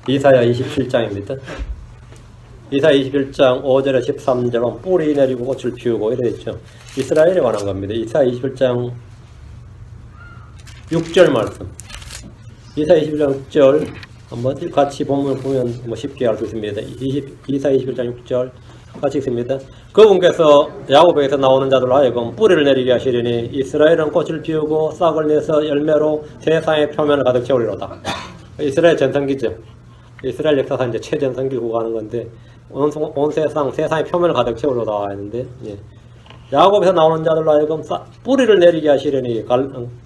이사야 27장입니다. 이사야 21장 5절에 13절은 뿌리 내리고 꽃을 피우고 이래 있죠. 이스라엘에 관한 겁니다. 이사야 21장 6절 말씀. 이사야 21장 6절 한번 같이 본문을 보면 뭐 쉽게 알 수 있습니다. 이사야 21장 6절 같이 읽습니다. 그분께서 야곱에게서 나오는 자들로 하여금 뿌리를 내리게 하시리니 이스라엘은 꽃을 피우고 싹을 내서 열매로 세상의 표면을 가득 채우리로다. 이스라엘 전성기죠. 이스라엘 역사상 이제 최전성기를 구가하는 건데 온 세상의 표면을 가득 채우려다 했는데, 예. 야곱에서 나오는 자들로 하여금 뿌리를 내리게 하시려니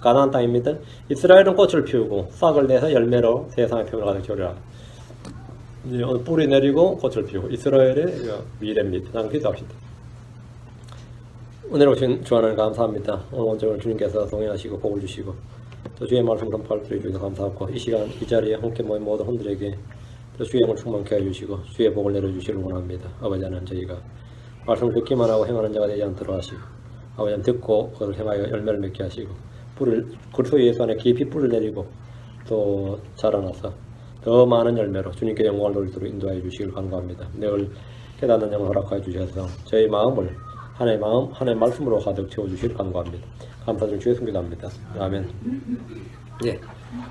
가나안 땅입니다. 이스라엘은 꽃을 피우고 싹을 내서 열매로 세상의 표면을 가득 채우리라. 오늘 뿌리 내리고 꽃을 피우고 이스라엘의 미래입니다. 다음 기도합시다. 은혜로 오신 주 하나님 감사합니다. 오늘 원정을 주님께서 동행하시고 복을 주시고 또 주의 말씀 선포할 수 있어서 감사하고 이 시간 이 자리에 함께 모인 모든 분들에게 또 주의 영을 충만케 해주시고 주의 복을 내려주시길 원합니다. 아버지 하나님, 저희가 말씀을 듣기만 하고 행하는 자가 되지 않도록 하시고 아버지 하나님, 듣고 그것을 행하여 열매를 맺게 하시고 그리스도 예수 안에 깊이 뿌리를 내리고 또 자라나서 더 많은 열매로 주님께 영광을 돌리도록 인도하여 주시길 간구합니다. 늘 깨닫는 영을 허락하여 주셔서 저희 마음을 하나의 말씀으로 가득 채워주시길 간구합니다. 감사드리며 주의 승기도합니다. 아멘. 예.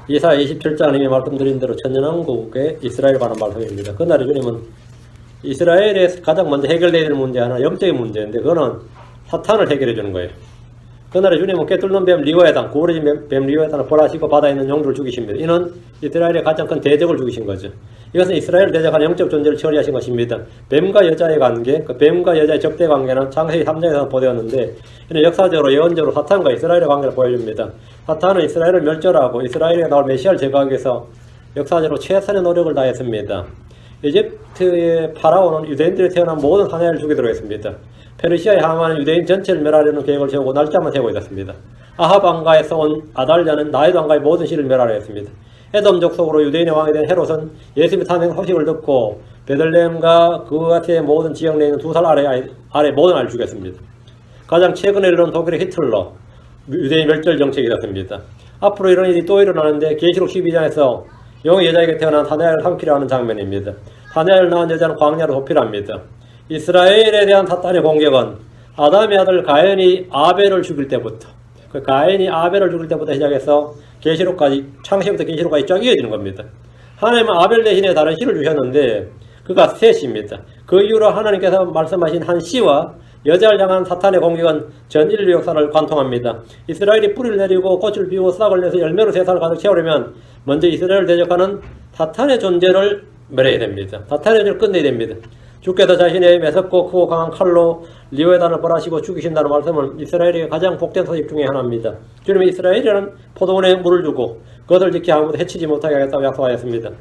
이사야 27장님이 말씀드린 대로 천년왕국의 이스라엘 관한 말씀입니다. 그날에 주님은 이스라엘에서 가장 먼저 해결되어야 될 문제 하나, 영적인 문제인데 그거는 사탄을 해결해 주는 거예요. 그날에 주님은 꿰뚫는 뱀 리오야단, 구부러진 뱀 리오야단을 벌하시고 바다에 있는 용들을 죽이십니다. 이는 이스라엘의 가장 큰 대적을 죽이신 거죠. 이것은 이스라엘을 대적한 영적 존재를 처리하신 것입니다. 뱀과 여자의 관계, 그 뱀과 여자의 적대 관계는 창세기 3장에서 보되었는데 이는 역사적으로 예언적으로 사탄과 이스라엘의 관계를 보여줍니다. 사탄은 이스라엘을 멸절하고 이스라엘에 나올 메시아를 제거하기 위해서 역사적으로 최선의 노력을 다했습니다. 이집트의 파라오는 유대인들이 태어난 모든 사내를 죽이도록 했습니다. 페르시아의 하만은 유대인 전체를 멸하려는 계획을 세우고 날짜만 세우고 있었습니다. 아합 왕가에서 온 아달랴는 나이도 왕가의 모든 씨를 멸하려 했습니다. 에돔 족속으로 유대인의 왕이 된 헤롯은 예수님의 탄생 소식을 듣고 베들레헴과 그 같은 모든 지역 내에 있는 2살 아래 모든 아이를 죽였습니다. 가장 최근에 이르는 독일의 히틀러, 유대인 멸절 정책이 있었습니다. 앞으로 이런 일이 또 일어나는데 계시록 12장에서 영의 여자에게 태어난 사내아를 삼키려 하는 장면입니다. 사내아를 낳은 여자는 광야로 도피합니다. 이스라엘에 대한 사탄의 공격은 아담의 아들 가인이 아벨을 죽일 때부터, 그 가인이 아벨을 죽일 때부터 시작해서 계시록까지, 창세기부터 계시록까지 쫙 이어지는 겁니다. 하나님은 아벨 대신에 다른 씨를 주셨는데 그가 셋입니다. 그 이후로 하나님께서 말씀하신 한 씨와 여자를 향한 사탄의 공격은 전 인류 역사를 관통합니다. 이스라엘이 뿌리를 내리고 꽃을 피우고 싹을 내서 열매로 세상을 가득 채우려면 먼저 이스라엘을 대적하는 사탄의 존재를 멸해야 됩니다. 사탄의 존재를 끝내야 됩니다. 주께서 자신의 매섭고 크고 강한 칼로 리오야단을 벌하시고 죽이신다는 말씀은 이스라엘의 가장 복된 소식 중에 하나입니다. 주님이 이스라엘이라는 포도원에 물을 주고 그것을 지켜 아무도 해치지 못하게 하겠다고 약속하였습니다.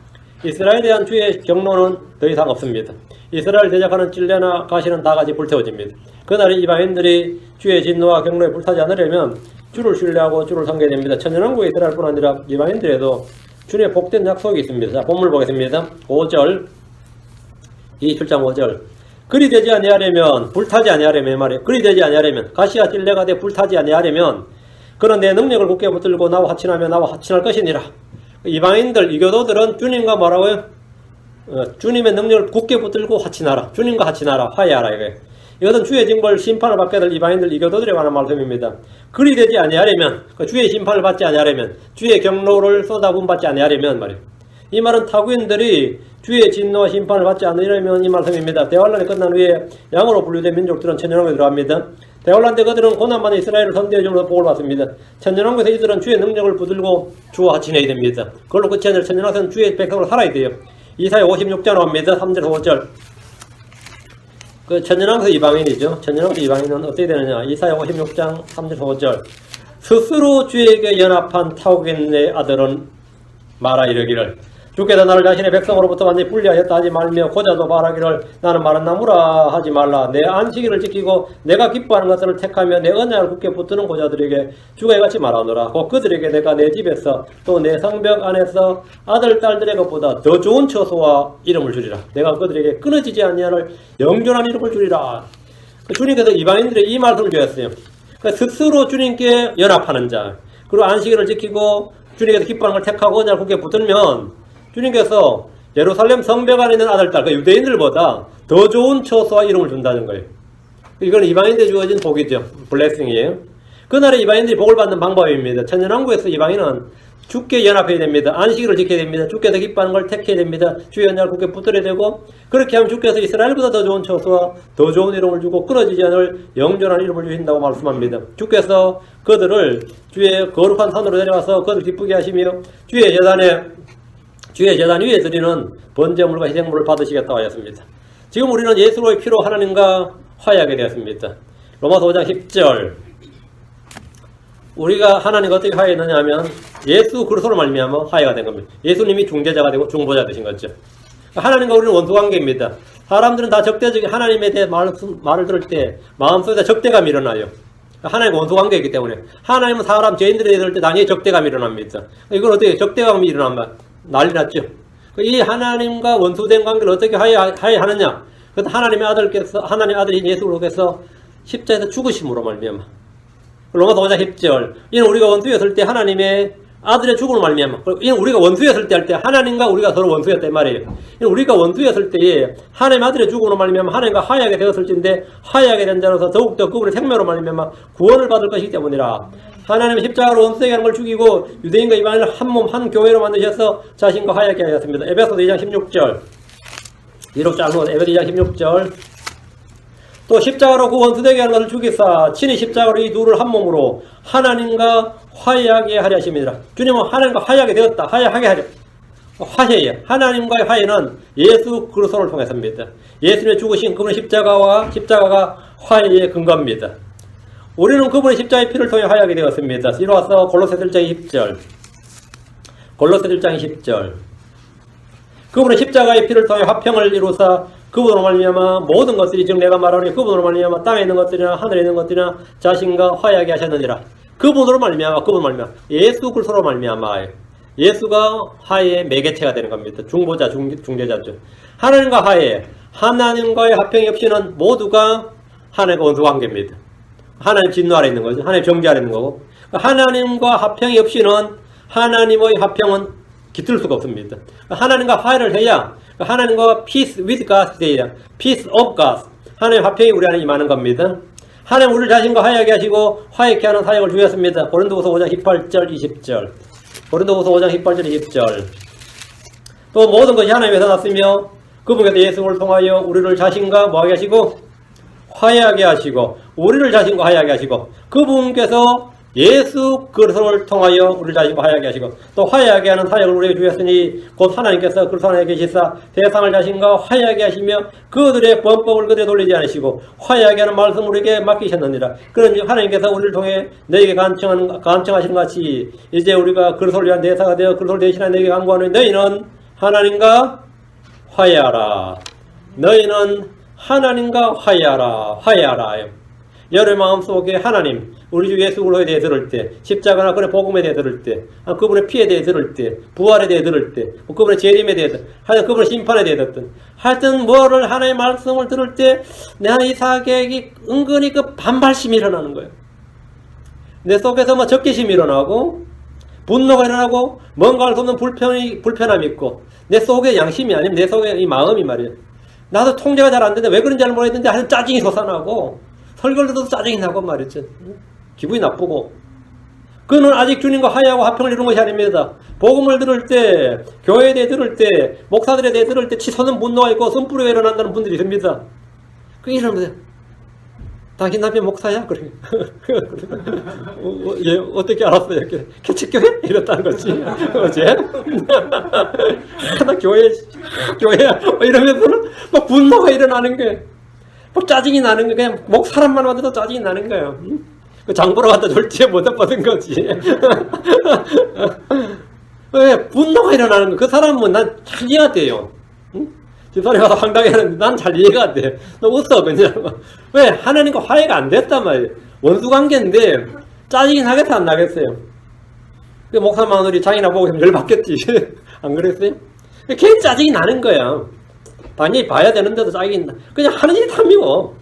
이스라엘에 대한 주의 경로는 더 이상 없습니다. 이스라엘 대적하는 찔레나 가시는 다 같이 불태워집니다. 그날이 이방인들이 주의 진노와 경로에 불타지 않으려면 주를 신뢰하고 주를 섬겨야 됩니다. 천년왕국의 이스라엘뿐 아니라 이방인들에도 주님의 복된 약속이 있습니다. 자, 본문을 보겠습니다. 5절, 27장 5절. 그리 되지 아니하려면, 불타지 아니하려면 말이에요. 그리 되지 아니하려면, 가시와 찔레가 돼 불타지 아니하려면 그는 내 능력을 굳게 붙들고 나와 합친하며 나와 합친할 것이니라. 이방인들, 이교도들은 주님과 뭐라고요? 주님의 능력을 굳게 붙들고 합친하라. 주님과 합친하라. 화해하라. 이것은 주의 징벌 심판을 받게 될 이방인들, 이교도들에 관한 말씀입니다. 그리 되지 아니하려면, 주의 심판을 받지 아니하려면, 주의 경로를 쏟아부음받지 아니하려면 말이에요. 이 말은 타국인들이 주의 진노와 심판을 받지 않으려면 이 말씀입니다. 대환란이 끝난 후에 양으로 분류된 민족들은 천년왕국에 들어갑니다. 대환란 때 그들은 고난받은 이스라엘을 선대해 주면서 복을 받습니다. 천년왕국에서 이들은 주의 능력을 붙들고 주와 합친해야 됩니다. 그걸로 끝이 아니라 천년왕국에서는 주의 백성으로 살아야 돼요. 이사야 56장 나옵니다. 3절 5절. 그 천년왕국에서 이방인이죠. 천년왕국에서 이방인은 어떻게 되느냐. 이사야 56장 3절 5절. 스스로 주에게 연합한 타국인의 아들은 말하 이르기를 주께서 나를 자신의 백성으로부터 완전히 분리하였다 하지 말며 고자도 말하기를 나는 마른 나무라 하지 말라. 내 안식일을 지키고 내가 기뻐하는 것들을 택하며 내 언약을 굳게 붙드는 고자들에게 주가 이같이 말하노라. 곧 그들에게 내가 내 집에서 또 내 성벽 안에서 아들 딸들의 것보다 더 좋은 처소와 이름을 주리라. 내가 그들에게 끊어지지 아니할 영존한 이름을 주리라. 주님께서 이방인들의 이 말씀을 주셨어요. 스스로 주님께 연합하는 자, 그리고 안식일을 지키고 주님께서 기뻐하는 걸 택하고 언약을 굳게 붙들면 주님께서 예루살렘 성벽 안에 있는 아들, 딸, 그 유대인들보다 더 좋은 처소와 이름을 준다는 거예요. 이건 이방인들에 주어진 복이죠. 블레싱이에요. 그날에 이방인들이 복을 받는 방법입니다. 천년왕국에서 이방인은 주께 연합해야 됩니다. 안식일을 지켜야 됩니다. 주께서 기뻐하는 걸 택해야 됩니다. 주의 언약을 굳게 붙들어야 되고, 그렇게 하면 주께서 이스라엘보다 더 좋은 처소와 더 좋은 이름을 주고 끊어지지 않을 영존한 이름을 주신다고 말씀합니다. 주께서 그들을 주의 거룩한 산으로 데려가서 그들을 기쁘게 하시며 주의 재단 위에 드리는 번제물과 희생물을 받으시겠다고 하였습니다. 지금 우리는 예수로의 피로 하나님과 화해하게 되었습니다. 로마서 5장 10절, 우리가 하나님과 어떻게 화해했느냐 하면 예수 그리스도로 말미암아 화해가 된 겁니다. 예수님이 중재자가 되고 중보자 되신 거죠. 하나님과 우리는 원수관계입니다. 사람들은 다 적대적인 하나님에 대해 말을 들을 때 마음속에 적대감이 일어나요. 하나님과 원수관계이기 때문에 하나님은 사람 죄인들에 대해 들을 때 당연히 적대감이 일어납니다. 이걸 어떻게 적대감이 일어나면 난리 났죠. 이 하나님과 원수된 관계를 어떻게 화해하느냐? 그래서 하나님의 아들께서, 하나님의 아들인 예수께서 십자에서 죽으심으로 말미암아. 로마서 5장 10절, 이는 우리가 원수였을 때 하나님의 아들의 죽음을 말미암아. 이는 우리가 원수였을 때 할 때 하나님과 우리가 서로 원수였단 말이에요. 이는 우리가 원수였을 때에 하나님의 아들의 죽음으로 말미암아 하나님과 화해하게 되었을진데, 화해하게 된 자로서 더욱더 그분의 생명으로 말미암아 구원을 받을 것이기 때문이라. 하나님은 십자가로 원수에게 하는 걸 죽이고 유대인과 이방인을 한 몸 한 교회로 만드셔서 자신과 화해하게 하였습니다. 에베소서 2장 16절, 이렇게 쫙 놓은 에베소 2장 16절, 또 십자가로 그 원수되게 하는 것을 죽이사 친히 십자가로 이 둘을 한 몸으로 하나님과 화해하게 하려 하십니다. 주님은 하나님과 화해하게 되었다. 화해하게 하려. 화해예요. 하나님과의 화해는 예수 그리스도를 통해서입니다. 예수님의 죽으신 그분의 십자가가 화해의 근거입니다. 우리는 그분의 십자가의 피를 통해 화해하게 되었습니다. 이로와서 골로새서 1장 10절, 골로새서 1장 10절, 그분의 십자가의 피를 통해 화평을 이루사 그분으로 말미암아 모든 것들이, 즉 내가 말하노니 그분으로 말미암아 땅에 있는 것들이나 하늘에 있는 것들이나 자신과 화해하게 하셨느니라. 그분으로 말미암아, 예수 그리스도로 말미암아, 예수가 화해의 매개체가 되는 겁니다. 중보자, 중재자죠. 하나님과 화해, 하나님과의 화평이 없이는 모두가 하나님과 원수 관계입니다. 하나님 진노 아래 있는 거죠. 하나님 정죄 아래 있는 거고, 하나님과 화평이 없이는 하나님의 화평은 깃들 수가 없습니다. 하나님과 화해를 해야, 하나님과 peace with God 돼야, peace of God, 하나님의 화평이 우리 안에 임하는 겁니다. 하나님 우리 자신과 화해하게 하시고 화해케 하는 사역을 주셨습니다. 고린도후서 5장 18절 20절, 고린도후서 5장 18절 20절. 또 모든 것이 하나님에서 났으며 그분께서 예수를 통하여 우리를 자신과 뭐하게 하시고 화해하게 하시고, 우리를 자신과 화해하게 하시고, 그분께서 예수 그리스도를 통하여 우리를 자신과 화해하게 하시고, 또 화해하게 하는 사역을 우리에게 주셨으니 곧 하나님께서 그리스도 안에 계시사 세상을 자신과 화해하게 하시며 그들의 범법을 그들에 돌리지 않으시고 화해하게 하는 말씀을 우리에게 맡기셨느니라. 그러니 하나님께서 우리를 통해 너에게 간청하시는 같이 이제 우리가 그리스도를 위한 대사가 되어 그리스도를 대신하여 너에게 간구하는, 너희는 하나님과 화해하라. 너희는 하나님과 화해하라. 여러분의 마음속에 하나님, 우리 주 예수 그리스도에 대해 들을 때, 십자가나 그의 복음에 대해 들을 때, 그분의 피에 대해 들을 때, 부활에 대해 들을 때, 그분의 재림에 대해 하여튼 그분의 심판에 대해 듣든, 하여튼 뭐를 하나님의 말씀을 들을 때 내가 이 사객이 은근히 그 반발심이 일어나는 거예요. 내 속에서 뭐 적개심이 일어나고 분노가 일어나고 뭔가 할 수 없는 불편함이 있고, 내 속에 양심이 아니면 내 속에 이 마음이 말이에요. 나도 통제가 잘 안 되는데 왜 그런지 잘 모르겠는데 하여튼 짜증이 솟아나고 설교를 들어도 짜증이 나고 말이죠. 기분이 나쁘고. 그는 아직 주님과 화해하고 화평을 이룬 것이 아닙니다. 복음을 들을 때, 교회에 대해 들을 때, 목사들에 대해 들을 때 치솟는 분노가 있고 선풀이가 일어난다는 분들이 있습니다. 그 이러면서 당신 남편 목사야? 그래. 얘 어떻게 알았어요? 이렇게 개척교회? 이랬다는 거지. 어제? 나 교회야. 이러면서는 막 분노가 일어나는 거예요. 막 짜증이 나는 거예요. 그냥 목 사람만 봐도 짜증이 나는 거예요. 그 장보러 갔다 졸지에 못 받은 거지. 왜? 분노가 일어나는 거예요. 그 사람은 난 잘 이해가 돼요. 집사람이 와서 황당해 하는데 난 잘 이해가 안 돼. 너 웃어, 그냥. 왜? 하나님과 화해가 안 됐단 말이에요. 원수관계인데 짜증이 나겠어, 안 나겠어요? 그 목사 마누리 장이나 보고 있으면 열받겠지. 안 그랬어요? 걔 짜증이 나는 거야. 당연히 봐야 되는데도 짜증이 나. 그냥 하는 일이 다 미워.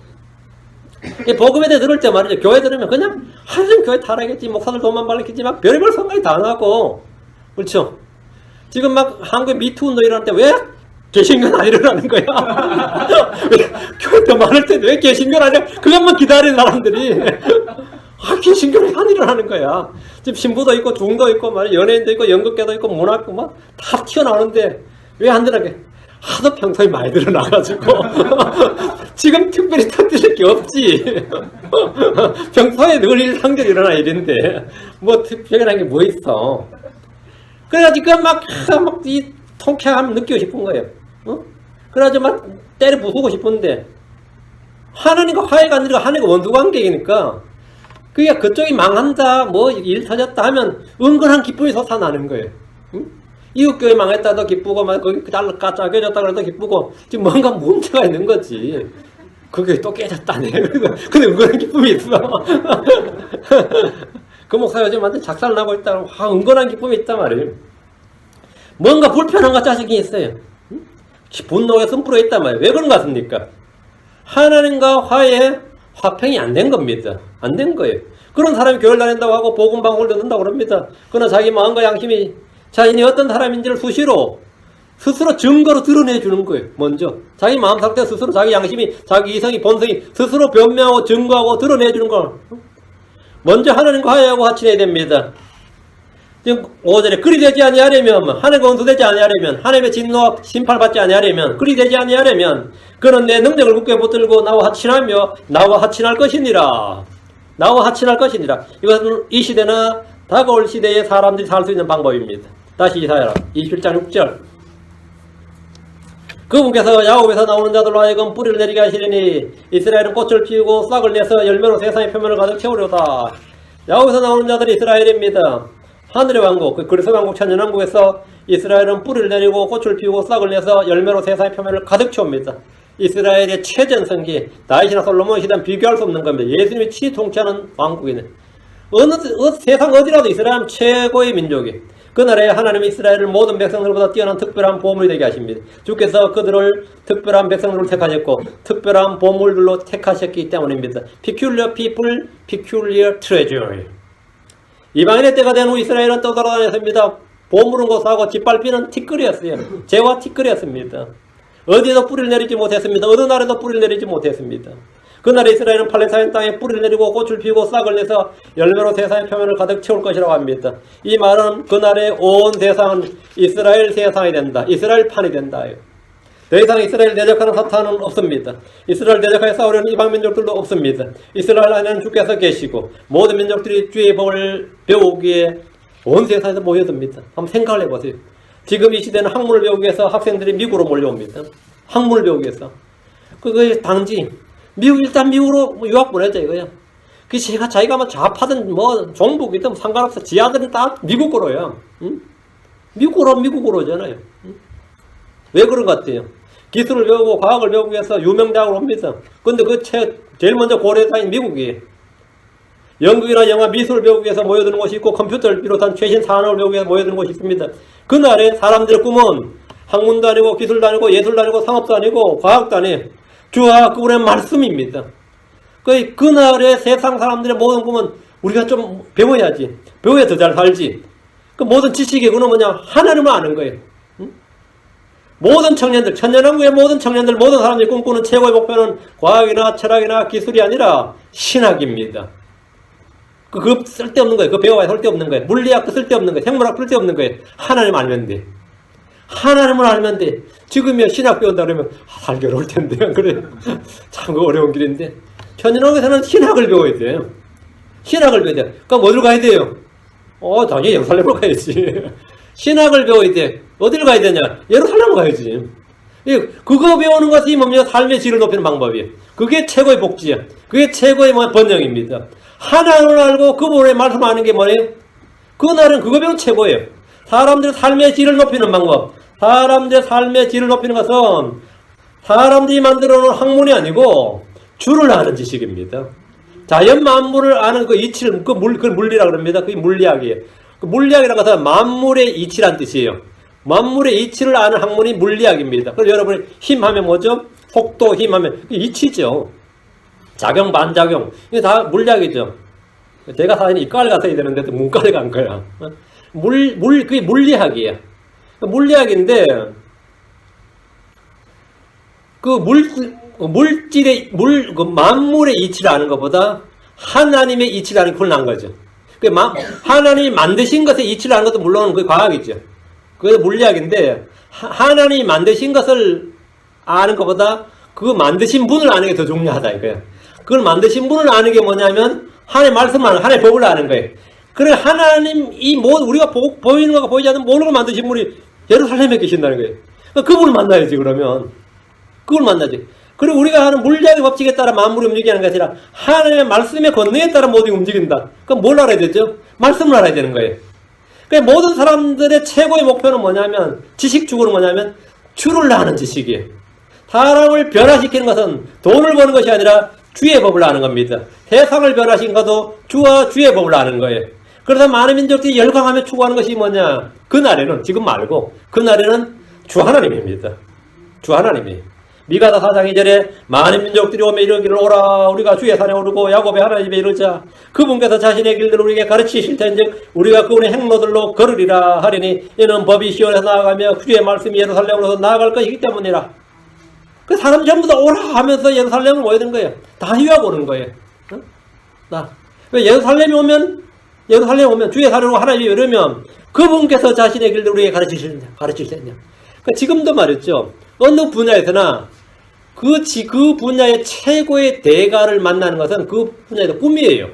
복음에 대해 들을 때 말이죠. 교회 들으면 그냥 하여튼 교회 타락했지, 목사들 돈만 발랐겠지, 막 별의별 생각이 다 나고. 그렇죠? 지금 막 한국에 미투 운동 일어날 때 왜 개신교는 아니라는 거야. 교회 더 많을 텐데 왜 개신교는 아니야? 그것만 기다리는 사람들이. 개신교는 아니라는 거야. 지금 신부도 있고 중도 있고 연예인도 있고 연극계도 있고 문학도 막 다 튀어나오는데 왜 안 되나게? 하도 평소에 많이 드러나가지고 지금 특별히 터뜨릴 게 없지. 평소에 늘 일상적으로 일어나 일인데 뭐 특별한 게 뭐 있어. 그래가지고 막이 통쾌함 느끼고 싶은 거예요. 그래가지고 막 때려 부수고 싶은데 하나님과 화해가 아니라 하나님과 원수관계이니까 그게 그쪽이 망한다 뭐 일 터졌다 하면 은근한 기쁨이 솟아나는 거예요. 이웃교회 망했다도 기쁘고 막 거기 까짜 깨졌다 그래도 기쁘고 지금 뭔가 문제가 있는 거지. 그게 또 깨졌다네. 근데 은근한 기쁨이 있어. 그 목사가 요즘 완전 작살나고 있다. 은근한 기쁨이 있단 말이에요. 뭔가 불편한 것 자식이 있어요. 분노가 숨불어 있단 말이에요. 왜 그런 것 같습니까? 하나님과 화평이 안 된 겁니다. 안 된 거예요. 그런 사람이 교회를 다닌다고 하고 복음 방송을 듣는다고 그럽니다. 그러나 자기 마음과 양심이 자신이 어떤 사람인지를 수시로 스스로 증거로 드러내 주는 거예요. 먼저 자기 마음 상태 스스로 자기 양심이 자기 이성이 본성이 스스로 변명하고 증거하고 드러내 주는 걸 먼저 하나님과 화해하고 합치해야 됩니다. 지금 5절에 그리 되지 아니하려면 하나님과 원수되지 아니하려면 하나님의 진노와 심판받지 아니하려면 그리 되지 아니하려면 그는 내 능력을 굳게 붙들고 나와 하친하며 나와 하친할 것이니라. 나와 하친할 것이니라. 이것은 이 시대나 다가올 시대에 사람들이 살 수 있는 방법입니다. 다시 이사야 27장 6절 그분께서 야곱에서 나오는 자들로 하여금 뿌리를 내리게 하시리니 이스라엘은 꽃을 피우고 싹을 내서 열매로 세상의 표면을 가득 채우려다. 야곱에서 나오는 자들이 이스라엘입니다. 하늘의 왕국, 그리스도의 왕국 천년왕국에서 이스라엘은 뿌리를 내리고 꽃을 피우고 싹을 내서 열매로 세상의 표면을 가득 채웁니다. 이스라엘의 최전성기, 다윗이나 솔로몬 시대는 비교할 수 없는 겁니다. 예수님이 통치하는 왕국이네. 세상 어디라도 이스라엘은 최고의 민족이. 그날에 하나님이 이스라엘을 모든 백성들보다 뛰어난 특별한 보물이 되게 하십니다. 주께서 그들을 특별한 백성들로 택하셨고 특별한 보물들로 택하셨기 때문입니다. Peculiar people, peculiar treasure. 이방인의 때가 된 후 이스라엘은 떠돌아다녔습니다. 보물은 고사하고 짓밟히는 티끌이었어요. 재와 티끌이었습니다. 어디에도 뿌리를 내리지 못했습니다. 어느 날에도 뿌리를 내리지 못했습니다. 그날에 이스라엘은 팔레스타인 땅에 뿌리를 내리고 꽃을 피우고 싹을 내서 열매로 세상의 표면을 가득 채울 것이라고 합니다. 이 말은 그날에 온 세상은 이스라엘 세상이 된다. 이스라엘판이 된다. 더 이상 이스라엘 대적하는 사탄은 없습니다. 이스라엘 대적하여 싸우려는 이방 민족들도 없습니다. 이스라엘 안에는 주께서 계시고 모든 민족들이 주의 법을 배우기에 온 세상에서 모여듭니다. 한번 생각을 해보세요. 지금 이 시대는 학문을 배우기 위해서 학생들이 미국으로 몰려옵니다. 학문을 배우기 위해서. 그게 당지. 일단 미국으로 유학 보내자 이거야. 그 자기가 뭐 좌파든 뭐 종북이든 상관없어. 지하들은 다 미국으로요. 응? 미국으로잖아요. 응? 왜 그런 것 같아요? 기술을 배우고 과학을 배우기 위해서 유명 대학을 옵니다. 근데 제일 먼저 고려사인 미국이 연극이나 영화 미술을 배우기 위해서 모여드는 곳이 있고 컴퓨터를 비롯한 최신 산업을 배우기 위해서 모여드는 곳이 있습니다. 그날에 사람들의 꿈은 학문도 아니고 기술도 아니고 예술도 아니고 상업도 아니고 과학도 아니에요. 주와 그분의 말씀입니다. 그날의 세상 사람들의 모든 꿈은 우리가 좀 배워야지. 배워야 더 잘 살지. 그 모든 지식의 근원 뭐냐? 하나님을 아는 거예요. 응? 모든 청년들, 천년왕국의 모든 청년들, 모든 사람들이 꿈꾸는 최고의 목표는 과학이나 철학이나 기술이 아니라 신학입니다. 그거 쓸데없는 거예요. 그거 배워야 쓸데없는 거예요. 물리학 쓸데없는 거예요. 생물학 쓸데없는 거예요. 하나님 알면 돼. 하나님을 알면 돼. 지금이야 신학 배운다 그러면 살기 어려울 텐데. 그래. 참 어려운 길인데. 천연왕국에서는 신학을 배워야 돼요. 신학을 배워야 돼요. 그럼 어디로 가야 돼요? 당연히 예루살렘으로 가야지. 신학을 배워야 돼. 어디를 가야 되냐? 예루살렘으로 가야지. 그거 배우는 것이 뭡니까? 삶의 질을 높이는 방법이에요. 그게 최고의 복지야. 그게 최고의 번영입니다. 하나님을 알고 그분의 말씀하는 게 뭐예요? 그날은 그거 배우는 최고예요. 사람들의 삶의 질을 높이는 방법. 사람들의 삶의 질을 높이는 것은 사람들이 만들어 놓은 학문이 아니고 주를 아는 지식입니다. 자연 만물을 아는 그 이치를, 그걸 물리라고 합니다. 그게 물리학이에요. 그 물리학이라는 것은 만물의 이치란 뜻이에요. 만물의 이치를 아는 학문이 물리학입니다. 그래서 여러분이 힘하면 뭐죠? 속도, 힘하면 이치죠. 작용, 반작용. 이게 다 물리학이죠. 제가 사실 이과를 갔어야 되는데 또 문과를 간 거야. 그게 물리학이에요. 물리학인데, 그 만물의 이치를 아는 것보다 하나님의 이치를 아는 게 훌륭한 거죠. 하나님이 만드신 것의 이치를 아는 것도 물론 그 과학이죠. 그게 물리학인데, 하나님이 만드신 것을 아는 것보다 그 만드신 분을 아는 게 더 중요하다 이거예요. 그걸 만드신 분을 아는 게 뭐냐면 하나님의 말씀을 아는, 하나님의 법을 아는 거예요. 그래 하나님 우리가 보이는 거가 보이지 않는 모든 걸 만드신 분이 예루살렘에 계신다는 거예요. 그분을 만나야지. 그러면 그걸 만나지. 그리고 우리가 하는 물리학의 법칙에 따라 만물이 움직이는 것이 아니라 하나님의 말씀의 권능에 따라 모든 게 움직인다. 그럼 뭘 알아야 되죠? 말씀을 알아야 되는 거예요. 그러니까 모든 사람들의 최고의 목표는 뭐냐면, 지식 추구는 뭐냐면 주를 아는 지식이에요. 사람을 변화시키는 것은 돈을 버는 것이 아니라 주의 법을 아는 겁니다. 세상을 변화시킨 것도 주와 주의 법을 아는 거예요. 그래서 많은 민족들이 열광하며 추구하는 것이 뭐냐? 그날에는, 지금 말고 그날에는 주 하나님입니다. 주 하나님이. 미가다 4장 2절에 많은 민족들이 오며 이르기를 오라 우리가 주의 산에 오르고 야곱의 하나님에 이르자 그분께서 자신의 길들을 우리에게 가르치실 텐즉 우리가 그분의 행로들로 걸으리라 하리니 이는 법이 시온에서 나아가며 주의 말씀이 예루살렘으로서 나아갈 것이기 때문이라. 그 사람 전부 다 오라 하면서 예루살렘을 모이는 거예요. 다 휴학 오는 거예요. 예루살렘에 오면 주의 산으로 하나님이 이르면 그분께서 자신의 길들을 우리에게 가르치실 텐데. 지금도 말했죠. 어느 분야에서나 그 분야의 최고의 대가를 만나는 것은 그 분야의 꿈이에요.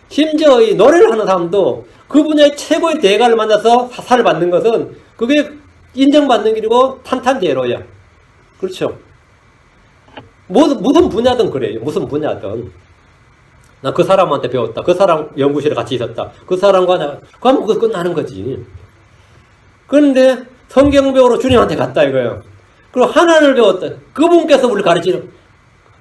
심지어 이 노래를 하는 사람도 그 분야의 최고의 대가를 만나서 사사를 받는 것은 그게 인정받는 길이고 탄탄대로야. 그렇죠. 무슨 분야든 그래요. 무슨 분야든. 나 그 사람한테 배웠다. 그 사람 연구실에 같이 있었다. 그 사람과 내가 그럼 그거 끝나는 거지. 그런데 성경 배우러 주님한테 갔다 이거예요. 그리고 하나님을 배웠다. 그분께서 우리를 가르치는,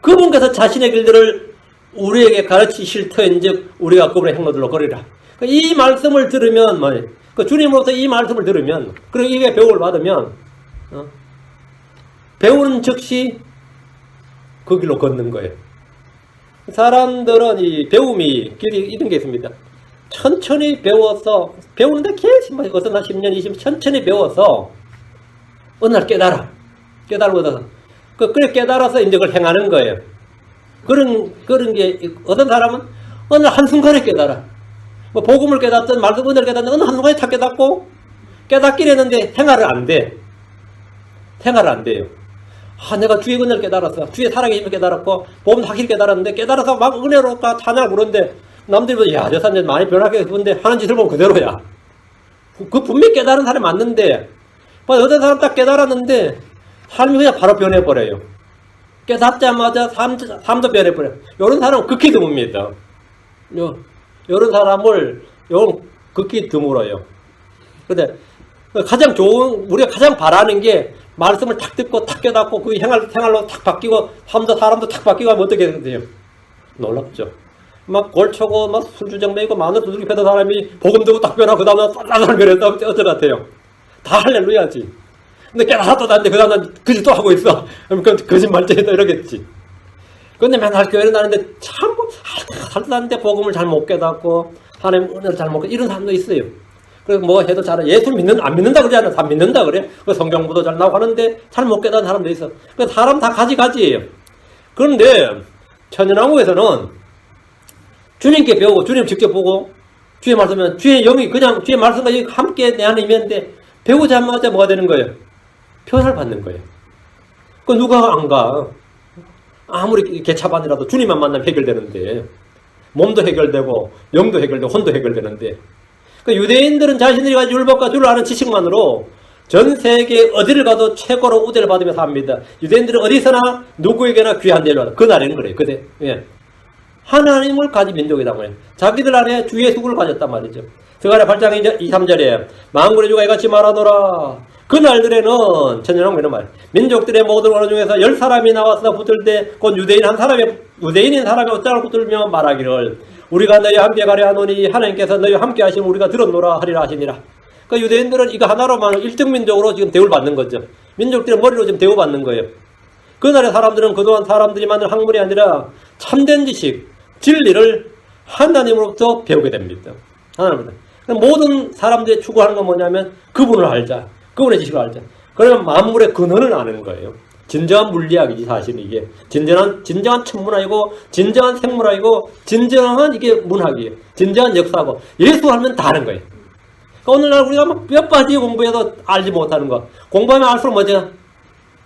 그분께서 자신의 길들을 우리에게 가르치실 터인즉 우리가 그분의 행로들로 걸으리라. 이 말씀을 들으면 그 주님으로부터 이 말씀을 들으면, 그리고 이게 배움을 받으면 배우는 즉시 그 길로 걷는 거예요. 사람들은 이 배움이 길이 이런 게 있습니다. 천천히 배워서, 배우는데 계속 어떤 한 10년, 20년 천천히 배워서 어느 날 깨달고 얻어서 그걸 깨달아서 이제 그걸 행하는 거예요. 그런 게 어떤 사람은 어느 날 한순간에 깨달아. 뭐 복음을 깨닫든 말씀 은혜를 깨닫든 어느 한순간에 다 깨닫고 깨닫긴 했는데 생활을 안 돼. 생활을 안 돼요. 내가 주의 은혜를 깨달았어. 주의 사랑의 힘을 깨달았고 복음 확실히 깨달았는데 깨달아서 막 은혜로 찬양을 부르는데 남들이 보면 야, 저 사람 많이 변하게 했는데 하는 짓을 보면 그대로야. 그 분명히 깨달은 사람이 맞는데 어떤 사람 딱 깨달았는데 삶이 그냥 바로 변해버려요. 깨닫자마자 삶도 변해버려요. 이런 사람은 극히 드뭅니다. 이런 사람을 극히 드물어요. 근데 가장 좋은, 우리가 가장 바라는 게 말씀을 탁 듣고 탁 깨닫고 그 생활로 탁 바뀌고 사람도 탁 바뀌고 하면 어떻게 돼요? 놀랍죠. 막 골초고 막 술주정 매이고 마늘 두들기 패던 사람이 복음 듣고 딱 변하고 그 다음날 쌀쌀 변했다. 어떨 것 같아요? 다 할렐루야지. 근데 깨달아도 나는데 그 다음날 그 짓 또 하고 있어. 그럼 거짓말쟁이다 이러겠지. 근데 맨날 교회를 나는데 참 살았는데 복음을 잘 못 깨닫고 하나님 은혜를 잘 못 깨닫고 이런 사람도 있어요. 그래서 뭐 해도 잘 예수 안 믿는다 그러지 않아? 다 믿는다 그래. 그 성경부도 잘 나오고 하는데 잘 못 깨닫는 사람도 있어. 그 사람 다 가지가지예요. 그런데 천연왕국에서는 주님께 배우고 주님 직접 보고 주의 말씀은 주의 영이 그냥 주의 말씀과 함께 내 안에 임했는데 배우자마자 뭐가 되는 거예요? 표현을 받는 거예요. 그 누가 안 가? 아무리 개차반이라도 주님만 만나면 해결되는데 몸도 해결되고 영도 해결되고 혼도 해결되는데 그 유대인들은 자신들이 가진 율법과 주를 아는 지식만으로 전 세계 어디를 가도 최고로 우대를 받으며 삽니다. 유대인들은 어디서나 누구에게나 귀한 대를 받아. 그날에는 그래요. 그때 예. 하나님을 가진 민족이다 말이에요. 자기들 안에 주의 수구를 가졌단 말이죠. 스가랴 8장 2, 3절에 만군의 주가 이같이 말하노라. 그날들에는 천연왕국 이런 말. 민족들의 모든 언어 중에서 10사람이 나와서 붙을 때 곧 유대인인 사람이 어쩌고 붙들며 말하기를 우리가 너희와 함께 가려 하노니 하나님께서 너희와 함께 하시면 우리가 들었노라 하리라 하시니라. 그러니까 유대인들은 이거 하나로만 1등 민족으로 지금 대우를 받는 거죠. 민족들의 머리로 지금 대우받는 거예요. 그날의 사람들은 그동안 사람들이 만든 학문이 아니라 참된 지식, 진리를 하나님으로부터 배우게 됩니다. 하나님으로부터. 모든 사람들이 추구하는 건 뭐냐면 그분을 알자. 그분의 지식을 알자. 그러면 만물의 근원을 아는 거예요. 진정한 물리학이지 사실은 이게. 진정한 천문학이고 진정한 생물학이고 진정한 이게 문학이에요. 진정한 역사고 예술하면 다른 거예요. 그러니까 오늘날 우리가 막 몇 가지 공부해도 알지 못하는 거. 공부하면 알수록 뭐죠?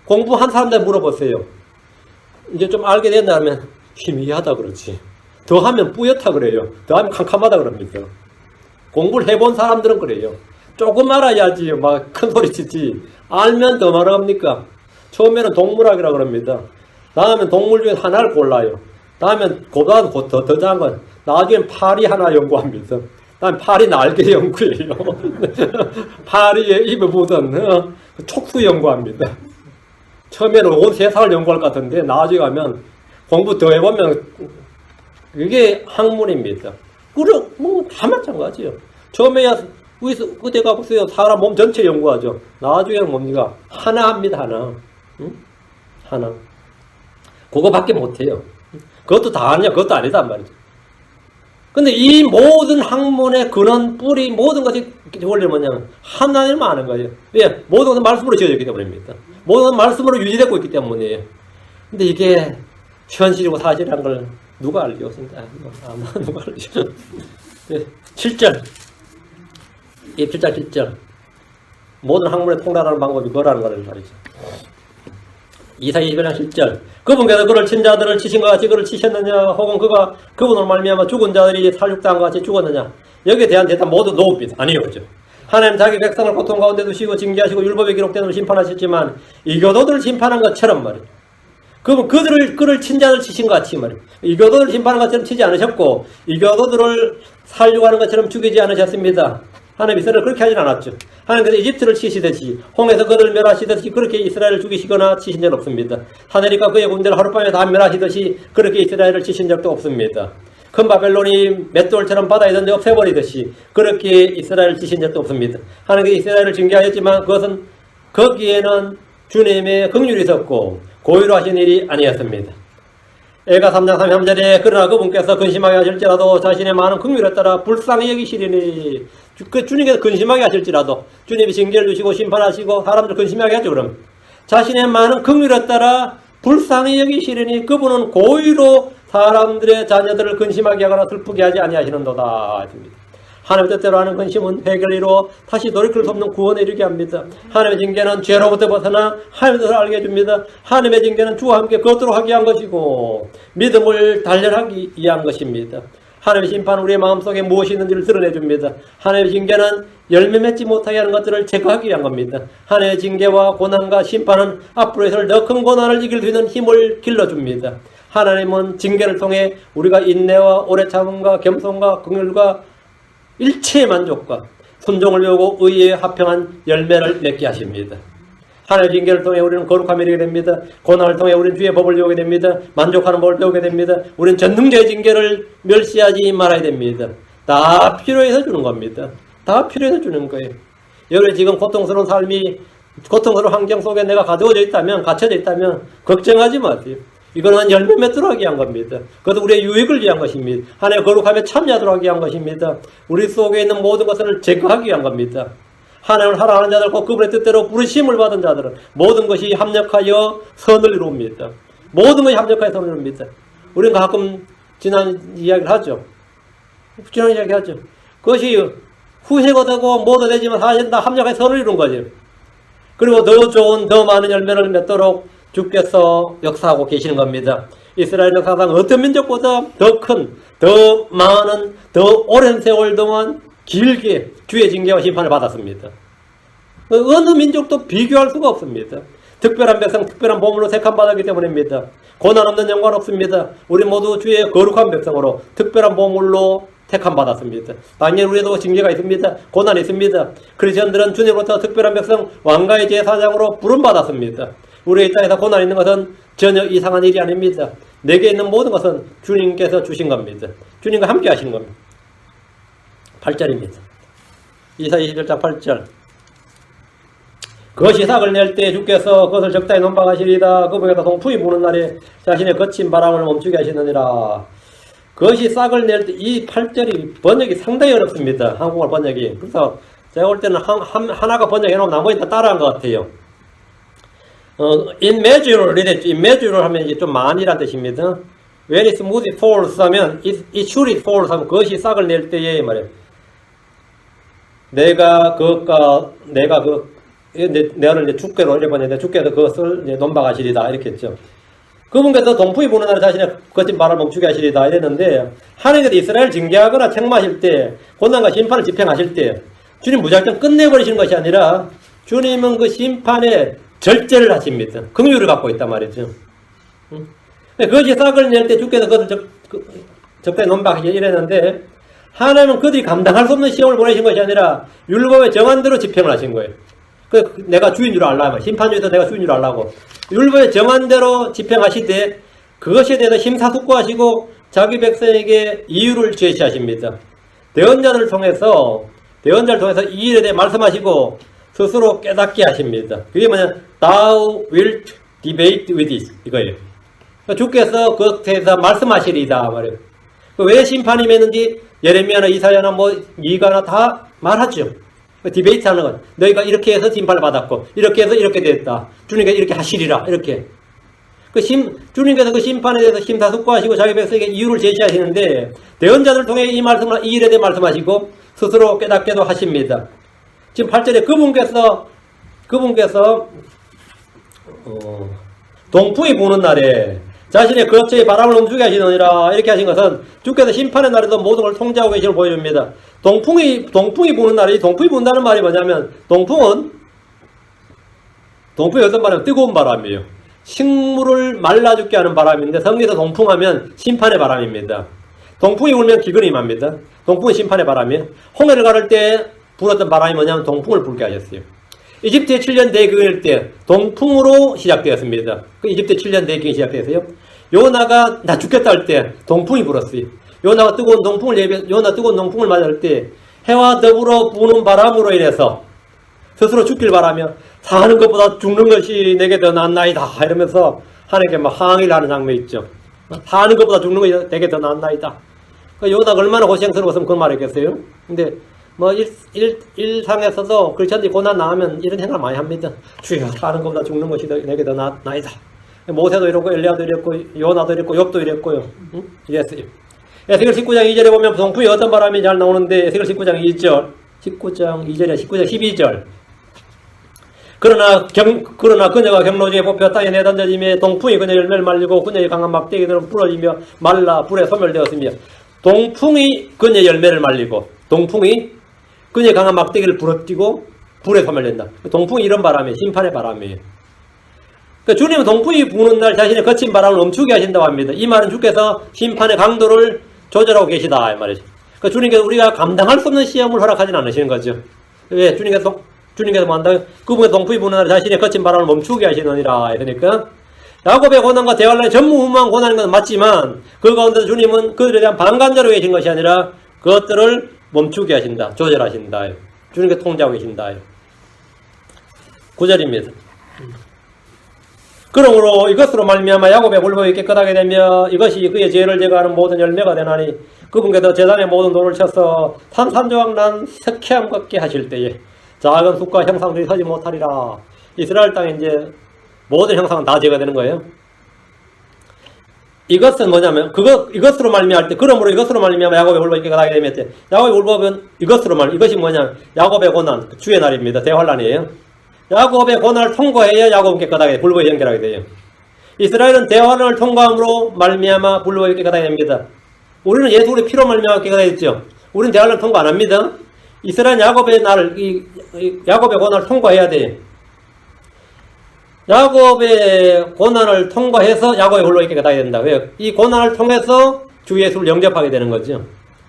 공부한 사람들 물어보세요. 이제 좀 알게 된다면 희미하다 그렇지. 더 하면 뿌옇다 그래요. 더 하면 캄캄하다 그럽니다. 공부를 해본 사람들은 그래요. 조금 알아야지 막 큰 소리 치지. 알면 더 말합니까? 처음에는 동물학이라고 그럽니다. 다음엔 동물 중에 하나를 골라요. 다음엔 그보다 더 작은 건 나중엔 파리 하나 연구합니다. 다음에 파리 날개 연구해요. 파리에 입에 묻은 촉수 연구합니다. 처음에는 온 세상을 연구할 것 같은데 나중에 가면 공부 더 해보면 이게 학문입니다. 그래 다 마찬가지예요. 처음에야 그때 가보세요. 사람 몸 전체 연구하죠. 나중에는 뭡니까? 하나 합니다. 하나. 응? 하나. 그거밖에 못해요. 그것도 다 아니야. 그것도 아니단 말이죠. 근데 이 모든 학문의 근원, 뿌리, 모든 것이 원래 뭐냐면 하나님을 아는 거예요. 왜? 모든 것은 말씀으로 지어졌기 때문입니다. 모든 것은 말씀으로 유지되고 있기 때문이에요. 근데 이게 현실이고 사실이라는 걸 누가 알죠? 아마 누가 알죠? 7절. 이 7절. 모든 학문의 통달하는 방법이 그거라는 거를 말이죠. 이사야 21장 7절. 그분께서 그를 친 자들을 치신 것 같이 그를 치셨느냐? 혹은 그가 그분으로 말미암아 죽은 자들이 살육당한 것 같이 죽었느냐? 여기에 대한 대답 모두 노입니다. 아니오죠. 하나님 자기 백성을 고통 가운데 두시고 징계하시고 율법에 기록된 을 심판하셨지만 이교도들을 심판한 것처럼 말이에요. 그분 그를 친 자들 치신 것 같이 말이에요. 이교도들을 심판한 것처럼 치지 않으셨고 이교도들을 살육하는 것처럼 죽이지 않으셨습니다. 하나님 이스라엘을 그렇게 하진 않았죠. 하나님께서 이집트를 치시듯이 홍해에서 그들을 멸하시듯이 그렇게 이스라엘을 죽이시거나 치신 적 없습니다. 하늘이가 그의 군대를 하룻밤에 다 멸하시듯이 그렇게 이스라엘을 치신 적도 없습니다. 큰 바벨론이 맷돌처럼 바다에 던져 없애버리듯이 그렇게 이스라엘을 치신 적도 없습니다. 하나님께서 이스라엘을 징계하였지만 그것은 거기에는 주님의 긍휼이 있었고 고의로 하신 일이 아니었습니다. 애가 3장 33절에 그러나 그분께서 근심하게 하실지라도 자신의 많은 긍휼에 따라 불쌍히 여기시리니 주님께서 근심하게 하실지라도 주님이 징계를 주시고 심판하시고 사람들 근심하게 하죠. 그럼 자신의 많은 긍휼에 따라 불쌍히 여기시리니 그분은 고의로 사람들의 자녀들을 근심하게 하거나 슬프게 하지 아니하시는도다 했습니다. 하나님 뜻대로 하는 근심은 해결을 이루어 다시 돌이킬 수 없는 구원에 이르게 합니다. 하나님의 징계는 죄로부터 벗어나 하나님의 뜻을 알게 해줍니다. 하나님의 징계는 주와 함께 걷도록 하게 한 것이고 믿음을 단련하기 위한 것입니다. 하나님의 심판은 우리의 마음속에 무엇이 있는지를 드러내줍니다. 하나님의 징계는 열매 맺지 못하게 하는 것들을 제거하기 위한 겁니다. 하나님의 징계와 고난과 심판은 앞으로 있을 더 큰 고난을 이길 수 있는 힘을 길러줍니다. 하나님은 징계를 통해 우리가 인내와 오래 참음과 겸손과 긍휼과 일체의 만족과 순종을 배우고 의에 합평한 열매를 맺게 하십니다. 하나님의 징계를 통해 우리는 거룩함을 이루게 됩니다. 고난을 통해 우리는 주의 법을 배우게 됩니다. 만족하는 법을 배우게 됩니다. 우리는 전능자의 징계를 멸시하지 말아야 됩니다. 다 필요해서 주는 겁니다. 다 필요해서 주는 거예요. 여러분 지금 고통스러운 삶이 고통스러운 환경 속에 내가 가두어져 있다면 갇혀져 있다면 걱정하지 마세요. 이거는 열매 맺도록 하게 한 겁니다. 그것도 우리의 유익을 위한 것입니다. 하나님의 거룩함에 참여하도록 하게 한 것입니다. 우리 속에 있는 모든 것을 제거하기 위한 겁니다. 하나님을 사랑하는 자들, 곧 그분의 뜻대로 부르심을 받은 자들은 모든 것이 합력하여 선을 이룹니다. 모든 것이 합력하여 선을 이룹니다. 우리는 가끔 지난 이야기를 하죠. 지난 이야기 하죠. 그것이 후회가 되고 뭐도 되지만 사실 다 합력하여 선을 이룬 거죠. 그리고 더 좋은, 더 많은 열매를 맺도록 주께서 역사하고 계시는 겁니다. 이스라엘 역사상 어떤 민족보다 더 큰, 더 많은, 더 오랜 세월 동안 길게 주의 징계와 심판을 받았습니다. 어느 민족도 비교할 수가 없습니다. 특별한 백성, 특별한 보물로 택함받았기 때문입니다. 고난 없는 영광 없습니다. 우리 모두 주의 거룩한 백성으로 특별한 보물로 택함받았습니다. 당연히 우리도 징계가 있습니다. 고난이 있습니다. 크리스천들은 주님으로부터 특별한 백성, 왕가의 제사장으로 부름받았습니다. 우리의 땅에서 고난이 있는 것은 전혀 이상한 일이 아닙니다. 내게 있는 모든 것은 주님께서 주신 겁니다. 주님과 함께 하신 겁니다. 8절입니다. 이사야 21장 8절. 그것이 싹을 낼 때 주께서 그것을 적당히 논박하시리다. 그분께서 동풍이 부는 날에 자신의 거친 바람을 멈추게 하시느니라. 그것이 싹을 낼 때 이 8절이 번역이 상당히 어렵습니다. 한국말 번역이. 그래서 제가 볼 때는 하나가 번역해놓으면 나머지 다 따라한 것 같아요. in measure 이랬죠. in measure 하면 이제 좀 많이란 뜻입니다. when it's smooth it falls 하면 it should it falls 하면 그것이 싹을 낼 때에 말이에요. 내가 내가 이제 주께로 이래 보냈는데 주께서 그것을 이제 논박하시리다 이렇게 했죠. 그분께서 동풍이 부는 날에 자신의 거친 말을 멈추게 하시리다 이랬는데 하나님께서 이스라엘 징계하거나 책망하실 때 고난과 심판을 집행하실 때 주님 무작정 끝내버리시는 것이 아니라 주님은 그 심판에 절제를 하십니다. 긍휼을 갖고 있단 말이죠. 그것이 싹을 낼 때 주께서 그것을 적당히 논박하시 이랬는데 하나님은 그들이 감당할 수 없는 시험을 보내신 것이 아니라 율법의 정한대로 집행을 하신 거예요. 내가 주인 줄 알라면 심판주에서 내가 주인 줄 알라고 율법의 정한대로 집행하시되 그것에 대해서 심사숙고하시고 자기 백성에게 이유를 제시하십니다. 대언자들을 통해서 이 일에 대해 말씀하시고 스스로 깨닫게 하십니다. 그게 뭐냐? Thou wilt debate with it 이거예요. 주께서 그것에 대해서 말씀하시리다 말이에요. 왜 심판이 맺는지 예레미야나 이사야나 미가나 다 말하죠. 디베이트 하는 건 너희가 이렇게 해서 심판을 받았고 이렇게 해서 이렇게 됐다. 주님께서 이렇게 하시리라 이렇게. 주님께서 그 심판에 대해서 심사숙고하시고 자기 백성에게 이유를 제시하시는데 대언자들을 통해 이 일에 대해 말씀하시고 스스로 깨닫게도 하십니다. 지금 8절에 그분께서 동풍이 부는 날에 자신의 거처의 바람을 멈추게 하시느니라 이렇게 하신 것은 주께서 심판의 날에도 모든 걸 통제하고 계심을 보여줍니다. 동풍이 부는 날에 동풍이 분다는 말이 뭐냐면 동풍이 어떤 바람이에요? 뜨거운 바람이에요. 식물을 말라 죽게 하는 바람인데 성경에서 동풍하면 심판의 바람입니다. 동풍이 불면 기근이 임합니다. 동풍은 심판의 바람이에요. 홍해를 가를 때 불었던 바람이 뭐냐면 동풍을 불게 하셨어요. 이집트의 7년 대기근일 때 동풍으로 시작되었습니다. 그 이집트의 7년 대기근이 시작되었어요. 요나가 나 죽겠다 할 때 동풍이 불었어요. 요나 뜨거운 동풍을 맞을 때 해와 더불어 부는 바람으로 인해서 스스로 죽길 바라며 사는 것보다 죽는 것이 내게 더 낫나이다 이러면서 하나님께 막 항의를 하는 장면이 있죠. 사는 것보다 죽는 것이 내게 더 낫나이다. 요나가 얼마나 고생스러웠으면 그 말했겠어요. 근데 일상에서도 그리스도인들이 고난 나오면 이런 생각을 많이 합니다. 주여 사는 것보다 죽는 것이 내게 더 나이다. 모세도 이랬고 엘리야도 이랬고 요나도 이랬고 욥도 이랬고요. 이랬어요. 에스겔 19장 2절에 보면 동풍이 어떤 바람이 잘 나오는데 에스겔 19장 2절에 19장 12절 그러나 그녀가 경로 중에 뽑혀 땅에 내던져짐에 동풍이 그녀의 열매를 말리고 그녀의 강한 막대기들은 부러지며 말라 불에 소멸되었으며 동풍이 그녀의 열매를 말리고 동풍이 그녀의 강한 막대기를 부러뜨리고 불에 소멸된다. 동풍이 이런 바람이에요. 심판의 바람이에요. 그러니까 주님은 동풍이 부는 날 자신의 거친 바람을 멈추게 하신다고 합니다. 이 말은 주께서 심판의 강도를 조절하고 계시다 이 말이죠. 그러니까 주님께서 우리가 감당할 수 없는 시험을 허락하지는 않으시는 거죠. 왜? 주님께서 뭐 한다? 그분의 동풍이 부는 날 자신의 거친 바람을 멈추게 하시느니라. 그러니까 야곱의 고난과 대환란이 전무후무한 고난인 것은 맞지만 그 가운데서 주님은 그들에 대한 방관자로 계신 것이 아니라 그것들을 멈추게 하신다. 조절하신다. 주님께서 통제하고 계신다. 9절입니다. 그러므로 이것으로 말미암아 야곱의 굴복이 깨끗하게 되며 이것이 그의 죄를 제거하는 모든 열매가 되나니 그분께서 제단의 모든 돌을 쳐서 산산조각 난 석회암 같게 하실 때에 작은 숲과 형상들이 서지 못하리라. 이스라엘 땅에 이제 모든 형상은 다 제거되는 거예요. 이것은 뭐냐면 이것으로 말미암을 때 그러므로 이것으로 말미암아 야곱의 굴복이 깨끗하게 되며 야곱의 굴복은 이것이 뭐냐면 야곱의 고난 주의 날입니다. 대환란이에요. 야곱의 고난을 통과해야 야곱은 깨끗하게 굴복이 연결하게 돼요. 이스라엘은 대환란을 통과함으로 말미암아 굴복이 깨끗하게 됩니다. 우리는 예수 그리스도의 피로 말미암아 깨끗하게 됐죠. 우리는 대환란을 통과 안 합니다. 이스라엘 야곱의 고난을 통과해야 돼요. 야곱의 고난을 통과해서 야곱의 굴복이 깨끗하게 된다. 왜요? 이 고난을 통해서 주 예수를 영접하게 되는 거죠.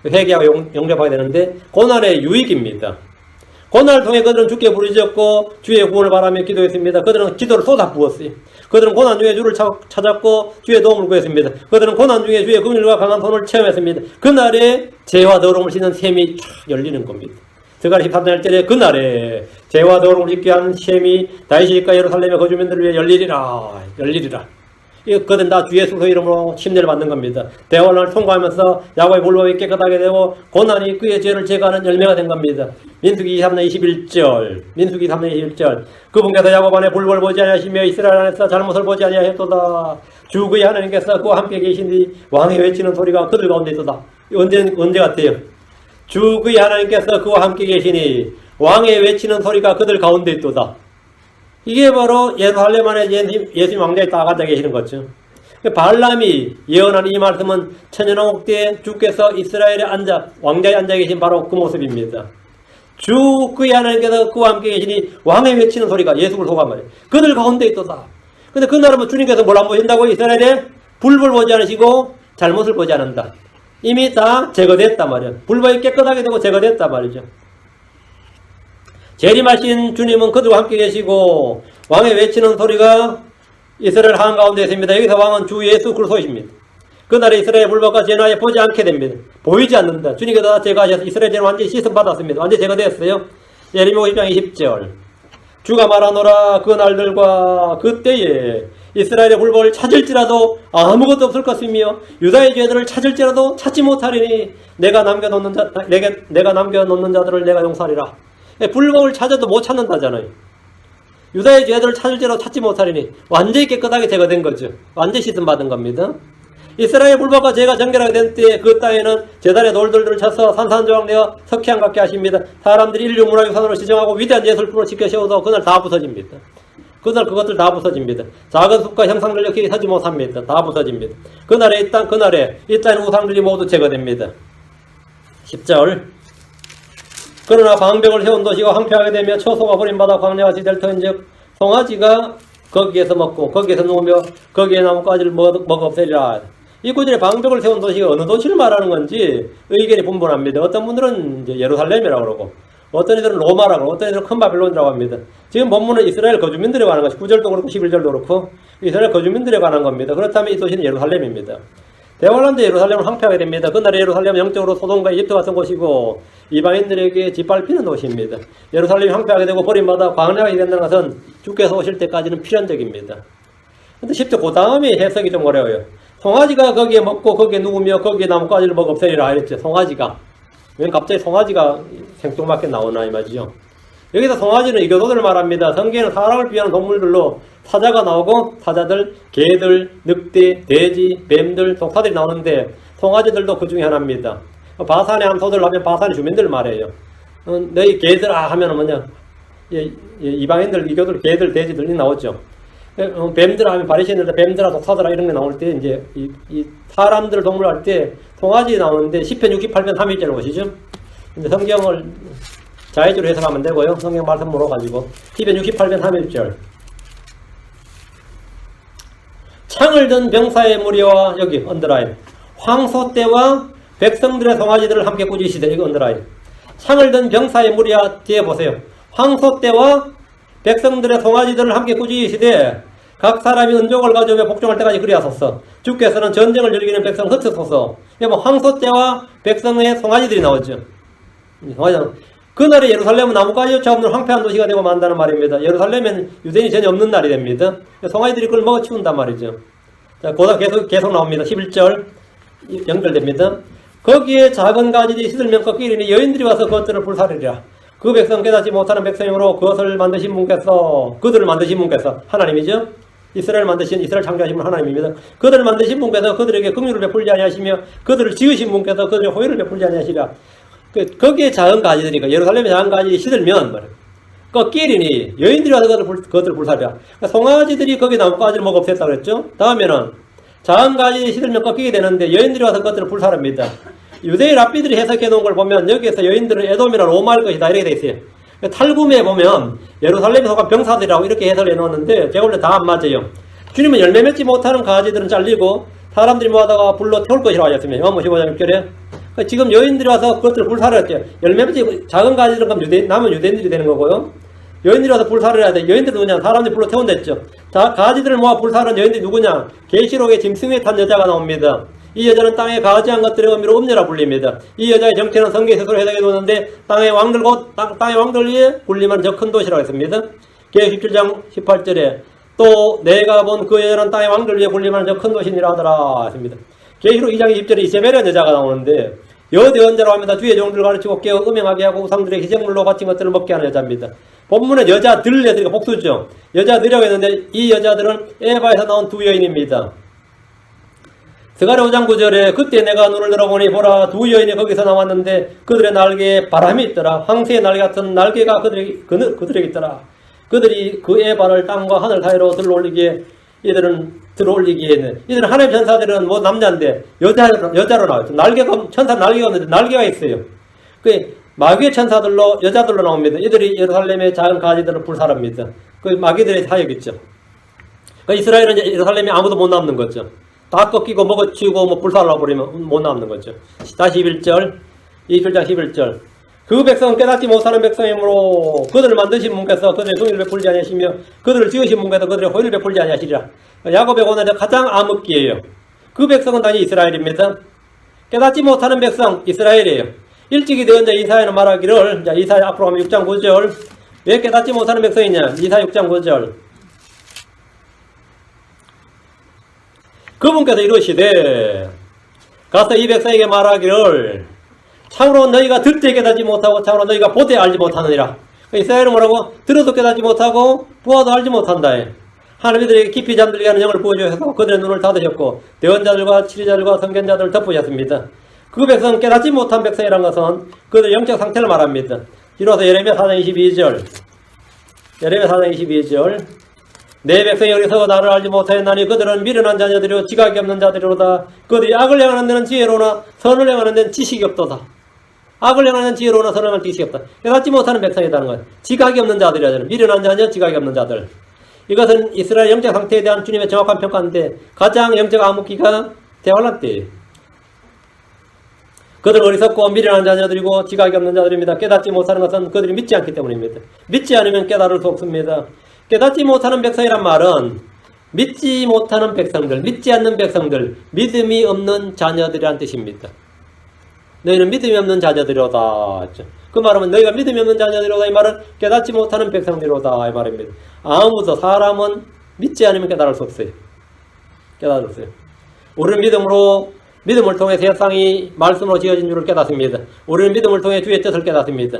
회개하고 영접하게 되는데 고난의 유익입니다. 고난을 통해 그들은 주께 부르짖었고 주의 구원을 바라며 기도했습니다. 그들은 기도를 쏟아부었어요. 그들은 고난 중에 주를 찾았고 주의 도움을 구했습니다. 그들은 고난 중에 주의 긍휼과 강한 손을 체험했습니다. 그날에 죄와 더러움을 씻는 셈이 열리는 겁니다. 스가랴 13장 1절에 그날에 죄와 더러움을 씻게 하는 셈이 다윗의 집과 예루살렘의 거주민들을 위해 열리리라. 그것은 다 주 예수 그 이름으로 침례를 받는 겁니다. 대환란을 통과하면서 야곱의 불법이 깨끗하게 되고 고난이 그의 죄를 제거하는 열매가 된 겁니다. 민수기 23장 21절 민수기 23장 21절 그분께서 야곱 안에 불법을 보지 아니하시며 이스라엘 안에서 잘못을 보지 아니하였도다. 주 그의 하나님께서 그와 함께 계신뒤 왕이 외치는 소리가 그들 가운데 있도다. 언제 같아요? 주 그의 하나님께서 그와 함께 계시니 왕의 외치는 소리가 그들 가운데 있도다. 이게 바로 예루살렘 안에 예수님 왕자에 딱 앉아 계시는 거죠. 발람이 예언한 이 말씀은 천년왕국 때 주께서 이스라엘에 왕자에 앉아 계신 바로 그 모습입니다. 주 그의 하나님께서 그와 함께 계시니 왕의 외치는 소리가 예수를 소개한 말이에요. 그들 가운데 있도다. 근데 그날은 주님께서 뭘 안 보신다고? 이스라엘에 불법을 보지 않으시고 잘못을 보지 않는다. 이미 다 제거됐단 말이에요. 불법이 깨끗하게 되고 제거됐단 말이죠. 재림하신 주님은 그들과 함께 계시고 왕의 외치는 소리가 이스라엘 한가운데 있습니다. 여기서 왕은 주 예수 그리스도이십니다. 그날에 이스라엘 불법과 죄나에 보지 않게 됩니다. 보이지 않는다. 주님께서 다 제거하셔서 이스라엘 죄는 완전히 씻음받았습니다. 완전히 제거되었어요. 예레미야 50장 20절 주가 말하노라 그 날들과 그때에 이스라엘의 불법을 찾을지라도 아무것도 없을 것이며 유다의 죄들을 찾을지라도 찾지 못하리니 내가 남겨놓는 자들을 내가 용서하리라. 불법을 찾아도 못 찾는다잖아요. 유다의 죄들을 찾을지라도 찾지 못하리니 완전히 깨끗하게 제거된 거죠. 완전히 씻음받은 겁니다. 이스라엘 불법과 죄가 정결하게 된 때에 그 땅에는 제단의 돌들을 쳐서 산산조각내어 석회암 같게 하십니다. 사람들이 인류 문화유산으로 지정하고 위대한 예술품을 지켜 세워도 그날 다 부서집니다. 그날 그것들 다 부서집니다. 작은 숲과 형상들 여기 서지 못합니다. 다 부서집니다. 그날에 이 땅의 우상들이 모두 제거됩니다. 10절 그러나 방벽을 세운 도시가 황폐하게 되며 처소가 버림받아 광야같이 될 터인즉 송아지가 거기에서 먹고 거기에서 누우며 거기에 나뭇가지를 먹어 없애리라. 이 구절에 방벽을 세운 도시가 어느 도시를 말하는 건지 의견이 분분합니다. 어떤 분들은 이제 예루살렘이라고 그러고 어떤 이들은 로마라고 그러고 어떤 이들은 큰 바빌론이라고 합니다. 지금 본문은 이스라엘 거주민들에 관한 것이 9절도 그렇고 11절도 그렇고 이스라엘 거주민들에 관한 겁니다. 그렇다면 이 도시는 예루살렘입니다. 대환란 예루살렘을 황폐하게 됩니다. 그날의 예루살렘은 영적으로 소돔과 이집트 같은 곳이고 이방인들에게 짓밟히는 도시입니다. 예루살렘이 황폐하게 되고 버림받아 광야하게 된다는 것은 주께서 오실 때까지는 필연적입니다. 근데 10절 그 다음에 해석이 좀 어려워요. 송아지가 거기에 먹고 거기에 누우며 거기에 나뭇가지를 먹어 없애리라 이랬죠. 송아지가. 왜 갑자기 송아지가 생뚱맞게 나오나 이 말이죠. 여기서 송아지는 이교도들을 말합니다. 성경에는 사람을 비하는 동물들로 사자가 나오고 사자들, 개들, 늑대, 돼지, 뱀들, 독사들이 나오는데 송아지들도 그 중에 하나입니다. 바산의 함소들 하면 바산의 주민들을 말해요. 너희 개들아 하면 뭐냐 이방인들, 이교도들, 개들, 돼지들이 나오죠. 뱀들아 하면 바리새인들, 뱀들아, 독사들아 이런 게 나올 때 이제 이 사람들 동물 할 때 송아지 나오는데 10편 68편 3일절 보시죠. 이제 성경을 자의주로 해석하면 되고요. 성경 말씀 물어가지고 10편 68편 3일절 창을 든 병사의 무리와 여기 언더라인 황소 때와 백성들의 송아지들을 함께 꾸짖으시되 이거 언더라인 창을 든 병사의 무리와 뒤에 보세요. 황소 때와 백성들의 송아지들을 함께 꾸짖으시되 각 사람이 은족을 가져오며 복종할 때까지 그리하소서. 주께서는 전쟁을 즐기는 백성을 흩으소서. 황소 때와 백성의 송아지들이 나오죠. 그날에 예루살렘은 나뭇가지조차 없는 황폐한 도시가 되고 만다는 말입니다. 예루살렘은 유대인이 전혀 없는 날이 됩니다. 송아지들이 그걸 먹어 치운단 말이죠. 자, 거기다 계속 나옵니다. 11절 연결됩니다. 거기에 작은 가지들이 시들면 꺾이리니 여인들이 와서 그것들을 불사르리라. 그 백성 깨닫지 못하는 백성으로 그것을 만드신 분께서 그들을 만드신 분께서 하나님이죠. 이스라엘 만드신 이스라엘 창조하신 분 하나님입니다. 그들을 만드신 분께서 그들에게 긍휼을 베풀지 아니하시며 그들을 지으신 분께서 그들에게 호의를 베풀지 아니하시라. 거기에 작은 가지들이니까 예루살렘의 작은 가지들이 시들면 꺾이리니 여인들이 와서 그것들을 불사르라. 그러니까 송아지들이 거기 나뭇가지를 먹어 없앴다고 그랬죠. 다음에는 작은 가지들이 시들면 꺾이게 되는데 여인들이 와서 그것들을 불사릅니다. 유대인 랍비들이 해석해 놓은 걸 보면 여기에서 여인들은 에돔이나 로마일 것이다 이렇게 돼 있어요. 탈구메에 보면 예루살렘에 속한 병사들이라고 이렇게 해석을 해놓았는데 제가 볼 때 다 안 맞아요. 주님은 열매 맺지 못하는 가지들은 잘리고 사람들이 모아다가 불러 태울 것이라고 하셨으면 요한 15장 6절에 지금 여인들이 와서 그것들을 불사르였대요. 열매 맺지 작은 가지들은 그럼 남은 유대인들이 되는 거고요. 여인들이 와서 불사를 해야 돼. 여인들은 누구냐? 사람들이 불러 태운다 했죠. 자, 가지들을 모아 불사른 여인들이 누구냐? 계시록에 짐승에 탄 여자가 나옵니다. 이 여자는 땅에 가지한 것들의 의미로 음녀라 불립니다. 이 여자의 정체는 성경에 스스로 해석해 놓는데 땅의 왕들 위에 군림하는 저 큰 도시라고 했습니다. 계시록 17장 18절에 또 내가 본 그 여자는 땅의 왕들 위에 군림하는 저 큰 도시니라 하더라 했습니다. 계시록 2장 20절에 이세벨이라는 여자가 나오는데 여대언자로 하면서 주의 종들을 가르치고 깨어 음행하게 하고 우상들의 희생물로 바친 것들을 먹게 하는 여자입니다. 본문은 여자들, 애들이 복수죠. 여자들이라고 했는데 이 여자들은 에바에서 나온 두 여인입니다. 스가랴 5장 9절에 그때 내가 눈을 들어보니 보라 두 여인이 거기서 나왔는데 그들의 날개에 바람이 있더라. 황새의 날개 같은 날개가 그들에게 있더라. 그들이 그 에바를 땅과 하늘 사이로 이들은 하나님 천사들은 뭐 남자인데 여자로 나와요. 천사 날개가 없는데 날개가 있어요. 그 마귀의 천사들로 여자들로 나옵니다. 이들이 예루살렘의 작은 가지들을 불살합니다. 그 마귀들의 사역이죠. 그 이스라엘은 이제 예루살렘에 아무도 못 남는 거죠. 다 꺾이고 먹어치우고 뭐 불살라버리면 못 남는 거죠. 다시 11절 27장 11절 그 백성은 깨닫지 못하는 백성이므로 그들을 만드신 분께서 그들의 긍휼을 베풀지 아니하시며 그들을 지으신 분께서 그들의 호의를 베풀지 아니하시리라. 야곱의 고난의 가장 암흑기예요. 그 백성은 단지 이스라엘입니다. 깨닫지 못하는 백성 이스라엘이에요. 일찍이 되은 자 이사야는 말하기를, 자 이사야 앞으로 가면 6장 9절 왜 깨닫지 못하는 백성이냐. 이사야 6장 9절 그분께서 이르시되 가서 이 백성에게 말하기를 참으로 너희가 듣되 깨닫지 못하고 참으로 너희가 보되 알지 못하느니라. 이스라엘은 뭐라고? 들어도 깨닫지 못하고 보아도 알지 못한다. 하나님 이들에게 깊이 잠들게 하는 영을 부어주셔서 그들의 눈을 닫으셨고 대언자들과 치리자들과 선견자들을 덮으셨습니다. 그 백성은 깨닫지 못한 백성이란 것은 그들의 영적 상태를 말합니다. 이로써 예레미야 4장 22절 내 백성이 어리석어 나를 알지 못하였나니 그들은 미련한 자녀들이요 지각이 없는 자들이로다. 그들이 악을 행하는 데는 지혜로나 선을 행하는 데는 지식이 없도다. 악을 행하는 데는 지혜로나 선을 행하는 데는 지식이 없다. 깨닫지 못하는 백성이라는 거예요. 지각이 없는 자들이라잖아요. 미련한 자녀 지각이 없는 자들. 이것은 이스라엘 영적 상태에 대한 주님의 정확한 평가인데 가장 영적 암흑기가 대환란 때예요. 그들 어리석고 미련한 자녀들이고 지각이 없는 자들입니다. 깨닫지 못하는 것은 그들이 믿지 않기 때문입니다. 믿지 않으면 깨달을 수 없습니다. 깨닫지 못하는 백성이란 말은 믿지 못하는 백성들, 믿지 않는 백성들, 믿음이 없는 자녀들이란 뜻입니다. 너희는 믿음이 없는 자녀들이로다 했죠. 그 말은 너희가 믿음이 없는 자녀들이로다 이 말은 깨닫지 못하는 백성들이로다 이 말입니다. 아무도 사람은 믿지 않으면 깨달을 수 없어요. 깨달을 수 없어요. 우리는 믿음을 통해 세상이 말씀으로 지어진 줄을 깨닫습니다. 우리는 믿음을 통해 주의 뜻을 깨닫습니다.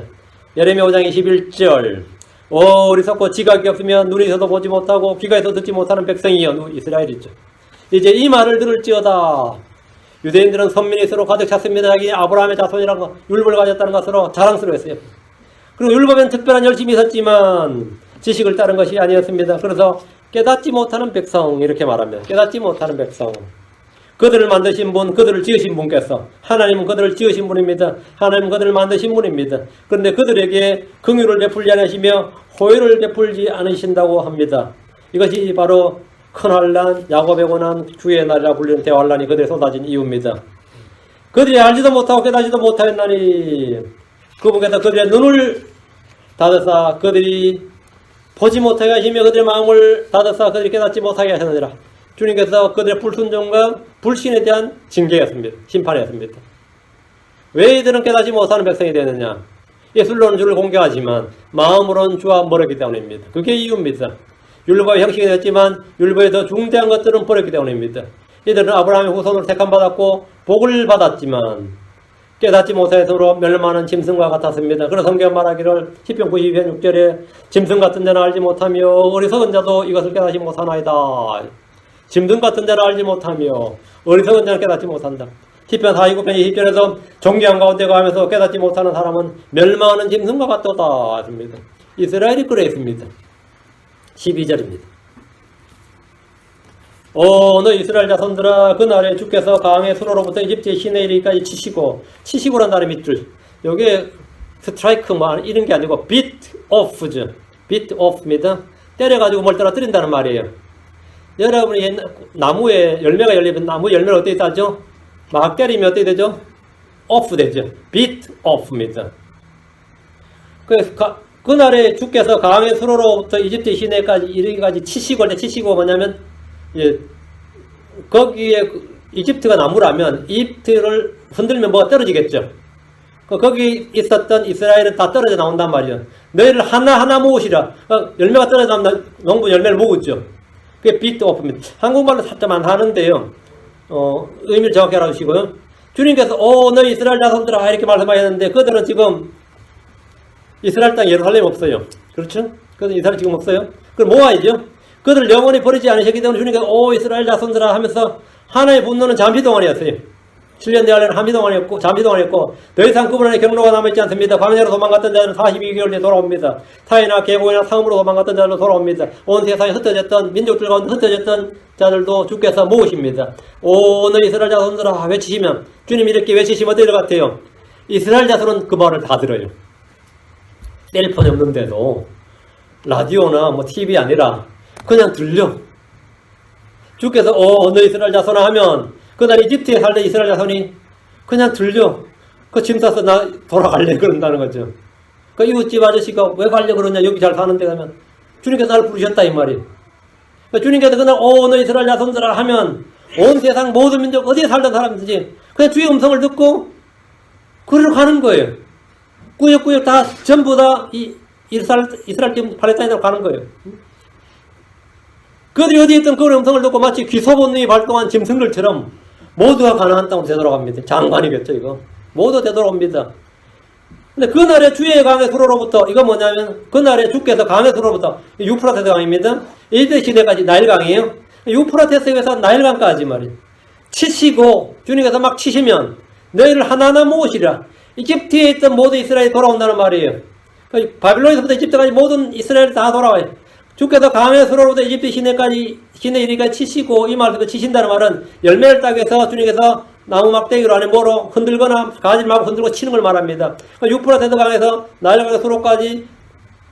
예레미야 5장 21절 어리석고 지각이 없으면 눈이 있어도 보지 못하고 귀가 있어도 듣지 못하는 백성이여 이스라엘이죠. 이제 이 말을 들을지어다. 유대인들은 선민이 서로 가득 찼습니다. 자기 아브라함의 자손이라는 거 율법을 가졌다는 것으로 자랑스러워했어요. 그리고 율법엔 특별한 열심이 있었지만 지식을 따른 것이 아니었습니다. 그래서 깨닫지 못하는 백성 이렇게 말합니다. 깨닫지 못하는 백성. 그들을 만드신 분, 그들을 지으신 분께서 하나님은 그들을 지으신 분입니다. 하나님은 그들을 만드신 분입니다. 그런데 그들에게 긍휼을 베풀지 않으시며 호의를 베풀지 않으신다고 합니다. 이것이 바로 큰 환난, 야곱의 고난, 주의 날이라 불리는 대환란이 그들에 쏟아진 이유입니다. 그들이 알지도 못하고 깨닫지도 못하였나니 그분께서 그들의 눈을 닫으사 그들이 보지 못하게 하시며 그들의 마음을 닫으사 그들이 깨닫지 못하게 하셨느니라. 주님께서 그들의 불순종과 불신에 대한 징계였습니다. 심판이었습니다. 왜 이들은 깨닫지 못하는 백성이 되느냐? 예술로는 주를 공개하지만 마음으로는 주와 멀었기 때문입니다. 그게 이유입니다. 율법의 형식이 됐지만 율법에 더 중대한 것들은 버렸기 때문입니다. 이들은 아브라함의 후손으로 택함받았고 복을 받았지만 깨닫지 못해서로 멸망하는 짐승과 같았습니다. 그래서 성경 말하기를 시편 92편 6절에 짐승 같은 자는 알지 못하며 어리석은 자도 이것을 깨닫지 못하나이다. 짐승 같은 자를 알지 못하며 어리석은 자는 깨닫지 못한다. 시편 49편 20절에서 존귀한 가운데 가면서 깨닫지 못하는 사람은 멸망하는 짐승과 같도다 했습니다. 이스라엘이 그랬습니다. 12절입니다. 너 이스라엘 자손들아 그날에 주께서 강의 수로로부터 이집트의 시내 이르기까지 치시고란 단어 밑줄 요게 스트라이크 뭐 이런 게 아니고 beat off죠. beat off입니다. 때려가지고 뭘 떨어뜨린다는 말이에요. 여러분이 나무에 열매가 열리면 나무 열매를 어떻게 따죠? 막 때리면 어떻게 되죠? off 되죠. beat off입니다. 그날에 주께서 강의 수로로부터 이집트 시내까지 이르기까지 치시고 뭐냐면 거기에 이집트가 나무라면 이집트를 흔들면 뭐가 떨어지겠죠. 거기 있었던 이스라엘은 다 떨어져 나온단 말이에요. 너희를 하나하나 모으시라. 열매가 떨어져 나오면 농부 열매를 모으죠. 그게 빅 오프입니다. 한국말로 살짝만 하는데요. 의미를 정확히 알아주시고요. 주님께서 너희 이스라엘 자손들아 이렇게 말씀하셨는데 그들은 지금 이스라엘 땅 예루살렘 없어요. 그렇죠? 그들 이스라엘 지금 없어요. 그럼 모아야죠. 그들을 영원히 버리지 않으셨기 때문에 주님께서 이스라엘 자손들아 하면서 하나의 분노는 잠시 동안이었어요. 7년 내할래는 한시 동안이었고 잠시 동안이었고 더 이상 그분 안에 경로가 남아있지 않습니다. 광야로 도망갔던 자들은 42개월 뒤에 돌아옵니다. 타이나 계곡이나 상으로 도망갔던 자들도 돌아옵니다. 온 세상에 흩어졌던 민족들 가운데 흩어졌던 자들도 주께서 모으십니다. 너희 이스라엘 자손들아 외치시면 주님이 이렇게 외치시면 어떨 것 같아요? 이스라엘 자손은 그 말을 다 들어요. 텔레폰이 없는데도 라디오나 TV 아니라 그냥 들려. 주께서 너희 이스라엘 자손아 하면 그날 이집트에 살던 이스라엘 자손이 그냥 들려. 그 짐 싸서 나 돌아갈래 그런다는 거죠. 그 이웃집 아저씨가 왜 가려 그러냐 여기 잘 사는데 가면 주님께서 나를 부르셨다 이 말이에요. 그러니까 주님께서 그날 너희 이스라엘 자손들아 하면 온 세상 모든 민족 어디에 살던 사람들이 그냥 주의 음성을 듣고 그리로 가는 거예요. 꾸역꾸역 다 전부 다 이스라엘 팀 팔레스타인으로 가는 거예요. 그들이 어디에 있던 그 음성을 듣고 마치 귀소본능이 발동한 짐승들처럼 모두가 가나안 땅으로 되돌아갑니다. 장관이겠죠 이거. 모두 되돌아옵니다. 근데 그날의 주의 강의 수로로부터 이거 뭐냐면 그날의 주께서 강의 수로부터 유프라테스 강입니다. 일대 시대까지 나일강이에요. 유프라테스에서 나일강까지 말이에요. 치시고 주님께서 막 치시면 너희를 하나하나 모으시라. 이집트에 있던 모든 이스라엘이 돌아온다는 말이에요. 바빌론에서부터 이집트까지 모든 이스라엘이 다 돌아와요. 주께서 강의 수로로부터 이집트 시내까지 시내 이리까지 치시고 이 말에서 치신다는 말은 열매를 따기 위해서 주님께서 나무 막대기로 안에 뭐로 흔들거나 가지를 마구 흔들고 치는 걸 말합니다. 유프라테스 강에서 나일강 수로까지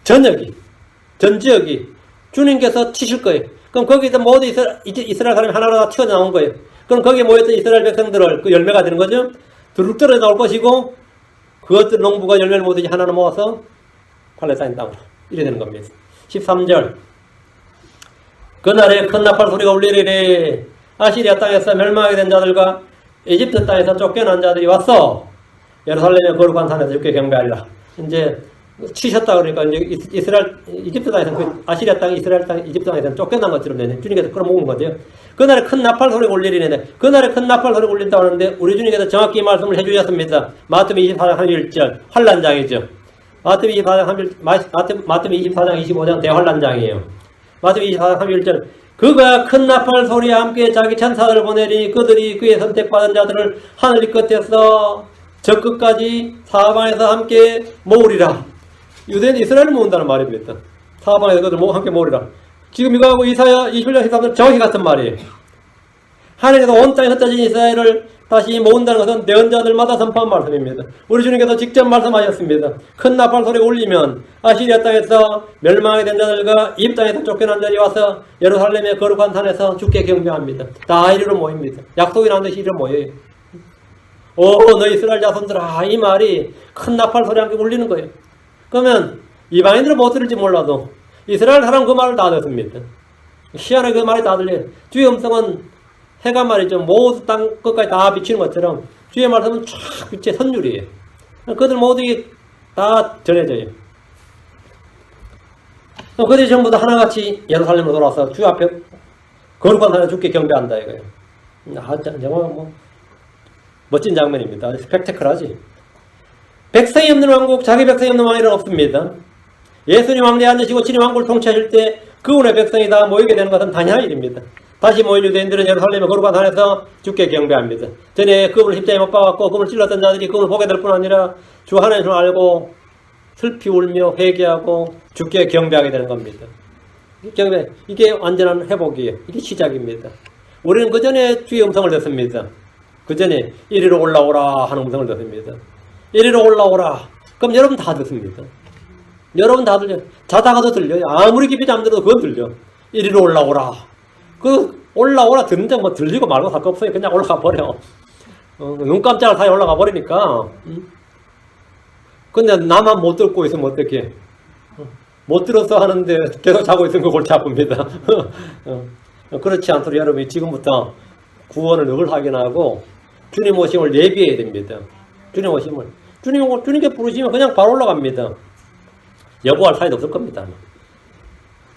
전 지역이 주님께서 치실 거예요. 그럼 거기서 모든 이스라엘 사람이 하나하나 다 튀어나온 거예요. 그럼 거기에 모였던 이스라엘 백성들을 그 열매가 되는 거죠. 두룩 떨어져 나올 것이고 그것들 농부가 열매를 모든지 하나하나 모아서 팔레스타인 땅으로 이래 되는 겁니다. 13절 그날에 큰 나팔 소리가 울리리래. 아시리아 땅에서 멸망하게 된 자들과 이집트 땅에서 쫓겨난 자들이 왔어. 예루살렘의 거룩한 산에서 주께 경배하리라. 이제 치셨다 그러니까 이제 이집트 땅에서 아시리아 땅, 이스라엘 땅, 이집트 땅에서 쫓겨난 것처럼 되네. 주님께서 끌어모은 거죠. 그날에 큰 나팔 소리가 울리리네. 그날에 큰 나팔 소리가 울린다고 하는데 우리 주님께서 정확히 말씀을 해주셨습니다. 마태복음 24장 31절 환란장이죠. 마태복음 24장 25장 대환란장이에요. 마태복음 24장 31절 그가 큰 나팔 소리와 함께 자기 천사들을 보내리니 그들이 그의 선택받은 자들을 하늘 끝에서 저 끝까지 사방에서 함께 모으리라. 유대인 이스라엘을 모은다는 말입니다. 사방에서 그들 함께 모으리라. 지금 이거하고 이사야 21장 13절 정확히 같은 말이에요. 하늘에서 온 땅에 흩어진 이스라엘을 다시 모은다는 것은 내언자들마다 선포한 말씀입니다. 우리 주님께서 직접 말씀하셨습니다. 큰 나팔 소리가 울리면 아시리아 땅에서 멸망하게 된 자들과 이집트 땅에서 쫓겨난 자들이 와서 예루살렘의 거룩한 산에서 주께 경배합니다. 다 이리로 모입니다. 약속이 난 듯이 이리로 모여요. 너희 이스라엘 자손들아 이 말이 큰 나팔 소리와 함께 울리는 거예요. 그러면 이방인들은 못 들을지 몰라도 이스라엘 사람 그 말을 다 듣습니다. 희한하게 그 말이 다 들려요. 주의 음성은 해가 말이죠. 모두 땅 끝까지 다 비치는 것처럼 주의 말씀은 쫙 빛의 선율이에요. 그들 모두 다 전해져요. 그들이 전부 다 하나같이 예루살렘으로 돌아와서 주 앞에 거룩한 산에 주께 경배한다 이거예요. 정말 멋진 장면입니다. 스펙테클하지. 백성이 없는 왕국, 자기 백성이 없는 왕이란 없습니다. 예수님 왕대에 앉으시고 진의 왕국을 통치하실 때 그분의 백성이 다 모이게 되는 것은 당연한 일입니다. 다시 모인 유대인들은 예루살렘의 거룩한 산에서 주께 경배합니다. 전에 그분을 십자가에 못 박았고 그분을 찔렀던 자들이 그분을 보게 될 뿐 아니라 주 하나님을 알고 슬피 울며 회개하고 주께 경배하게 되는 겁니다. 경배, 이게 완전한 회복이에요. 이게 시작입니다. 우리는 그 전에 주의 음성을 듣습니다. 그 전에 이리로 올라오라 하는 음성을 듣습니다. 이리로 올라오라. 그럼 여러분 다 듣습니다. 여러분 다 들려요. 자다가도 들려요. 아무리 깊이 잠들어도 그건 들려. 이리로 올라오라. 올라오라 듣는데 뭐 들리고 말고 할 거 없어요. 그냥 올라가 버려. 눈 깜짝할 사이에 올라가 버리니까. 근데 나만 못 듣고 있으면 어떡해. 못 들어서 하는데 계속 자고 있으면 골치 아픕니다. 그렇지 않도록 여러분이 지금부터 구원을 늘 확인하고 주님 오심을 예비해야 됩니다. 주님 오심을. 주님께 부르시면 그냥 바로 올라갑니다. 여부할 사이도 없을 겁니다.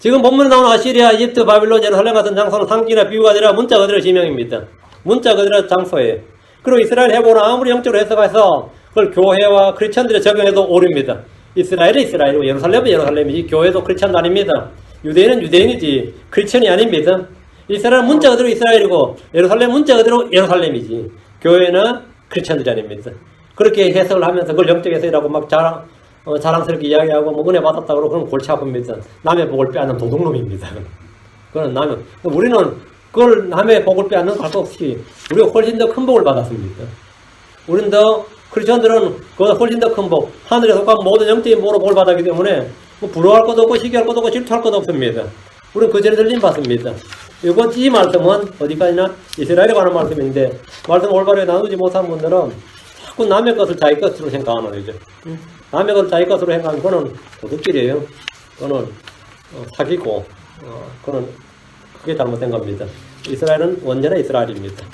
지금 본문에 나오는 아시리아, 이집트, 바빌론, 예루살렘 같은 장소는 상징이나 비유가 아니라 문자 그대로 지명입니다. 문자 그대로 장소예요. 그리고 이스라엘 해보는 아무리 영적으로 해석해서 그걸 교회와 크리스천들에 적용해도 옳습니다. 이스라엘은 이스라엘이고 예루살렘은 예루살렘이지 교회도 크리스천도 아닙니다. 유대인은 유대인이지 크리스천이 아닙니다. 이스라엘은 문자 그대로 이스라엘이고 예루살렘 문자 그대로 예루살렘이지 교회는 크리스천들이 아닙니다. 그렇게 해석을 하면서 그걸 영적 해석이라고 막 자랑스럽게 이야기하고 뭐 은혜 받았다 그러고 그럼 골치 아픕니다. 남의 복을 빼앗는 도둑놈입니다. 그건 우리는 그걸 남의 복을 빼앗는 거 할 수 없이 우리가 훨씬 더 큰 복을 받았습니다. 우리는 크리스천들은 그보다 훨씬 더 큰 복, 하늘에 속한 모든 영적인 복을 받았기 때문에 뭐 부러워할 것도 없고 시기할 것도 없고 질투할 것도 없습니다. 우리는 그 전에 들림 받습니다. 이 말씀은 어디까지나 이스라엘에 관한 말씀인데 말씀 올바르게 나누지 못한 분들은 자꾸 남의 것을 자기 것으로 생각하는 거죠. 남의 것을 자기 것으로 생각하면 그거는 도둑질이에요. 그거는 사기고 그거는 크게 잘못된 겁니다. 이스라엘은 언제나 이스라엘입니다.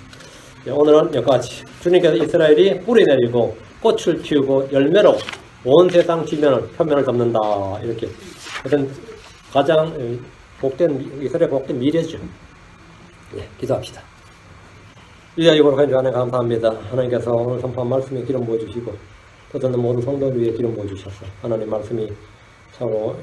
오늘은 여기까지 주님께서 이스라엘이 뿌리 내리고 꽃을 피우고 열매로 온 세상 표면을 덮는다 이렇게 어떤 가장 이스라엘 복된 미래죠. 예, 기도합시다. 이하이고로 하나님 감사합니다. 하나님께서 오늘 선포한 말씀에 기름 부어주시고 또 듣는 모든 성도들 위해 기름 부어주셔서 하나님 말씀이 차고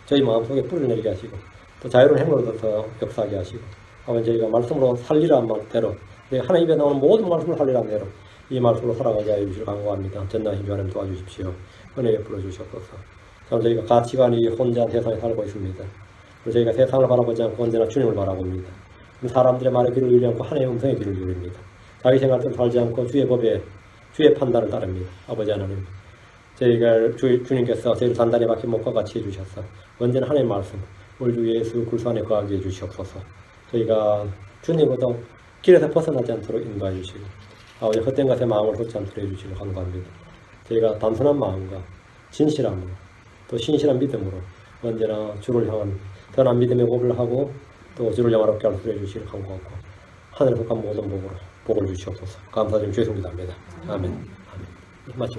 저희 마음속에 뿌리 내리게 하시고 또 자유로운 행로로 더 역사하게 하시고 아버지 저희가 말씀으로 살리라는 말대로 하나님 입에 나오는 모든 말씀을 살리라는 대로 이 말씀으로 살아가게 하여 주시길 간구합니다. 전능하신 주 하나님 도와주십시오. 은혜에 불러주시옵소서. 참 저희가 가치관이 혼자한 세상에 살고 있습니다. 그리고 저희가 세상을 바라보지 않고 언제나 주님을 바라봅니다. 사람들의 말에 귀를 열지 않고 하나님의 음성에 귀를 열립니다. 자기 생각대로 살지 않고 주의 법에 주의 판단을 따릅니다. 아버지 하나님 저희가 주님께서 저희를 단단히 박힌 목과 같이 해주셔서 언제나 하나님의 말씀 우리 주 예수 그리스도 안에 거하게 해주시옵소서. 저희가 주님보다 길에서 벗어나지 않도록 인도해 주시고 아버지 헛된 것에 마음을 쏟지 않도록 해주시고 간구합니다. 저희가 단순한 마음과 진실함으로 또 신실한 믿음으로 언제나 주를 향한 선한 믿음의 고백을 하고 또 주를 영화롭게 할 수 해주시길 간구하고 하늘에 속한 모든 복을 주시옵소서. 감사드리며 죄송합니다. 아멘. 아멘.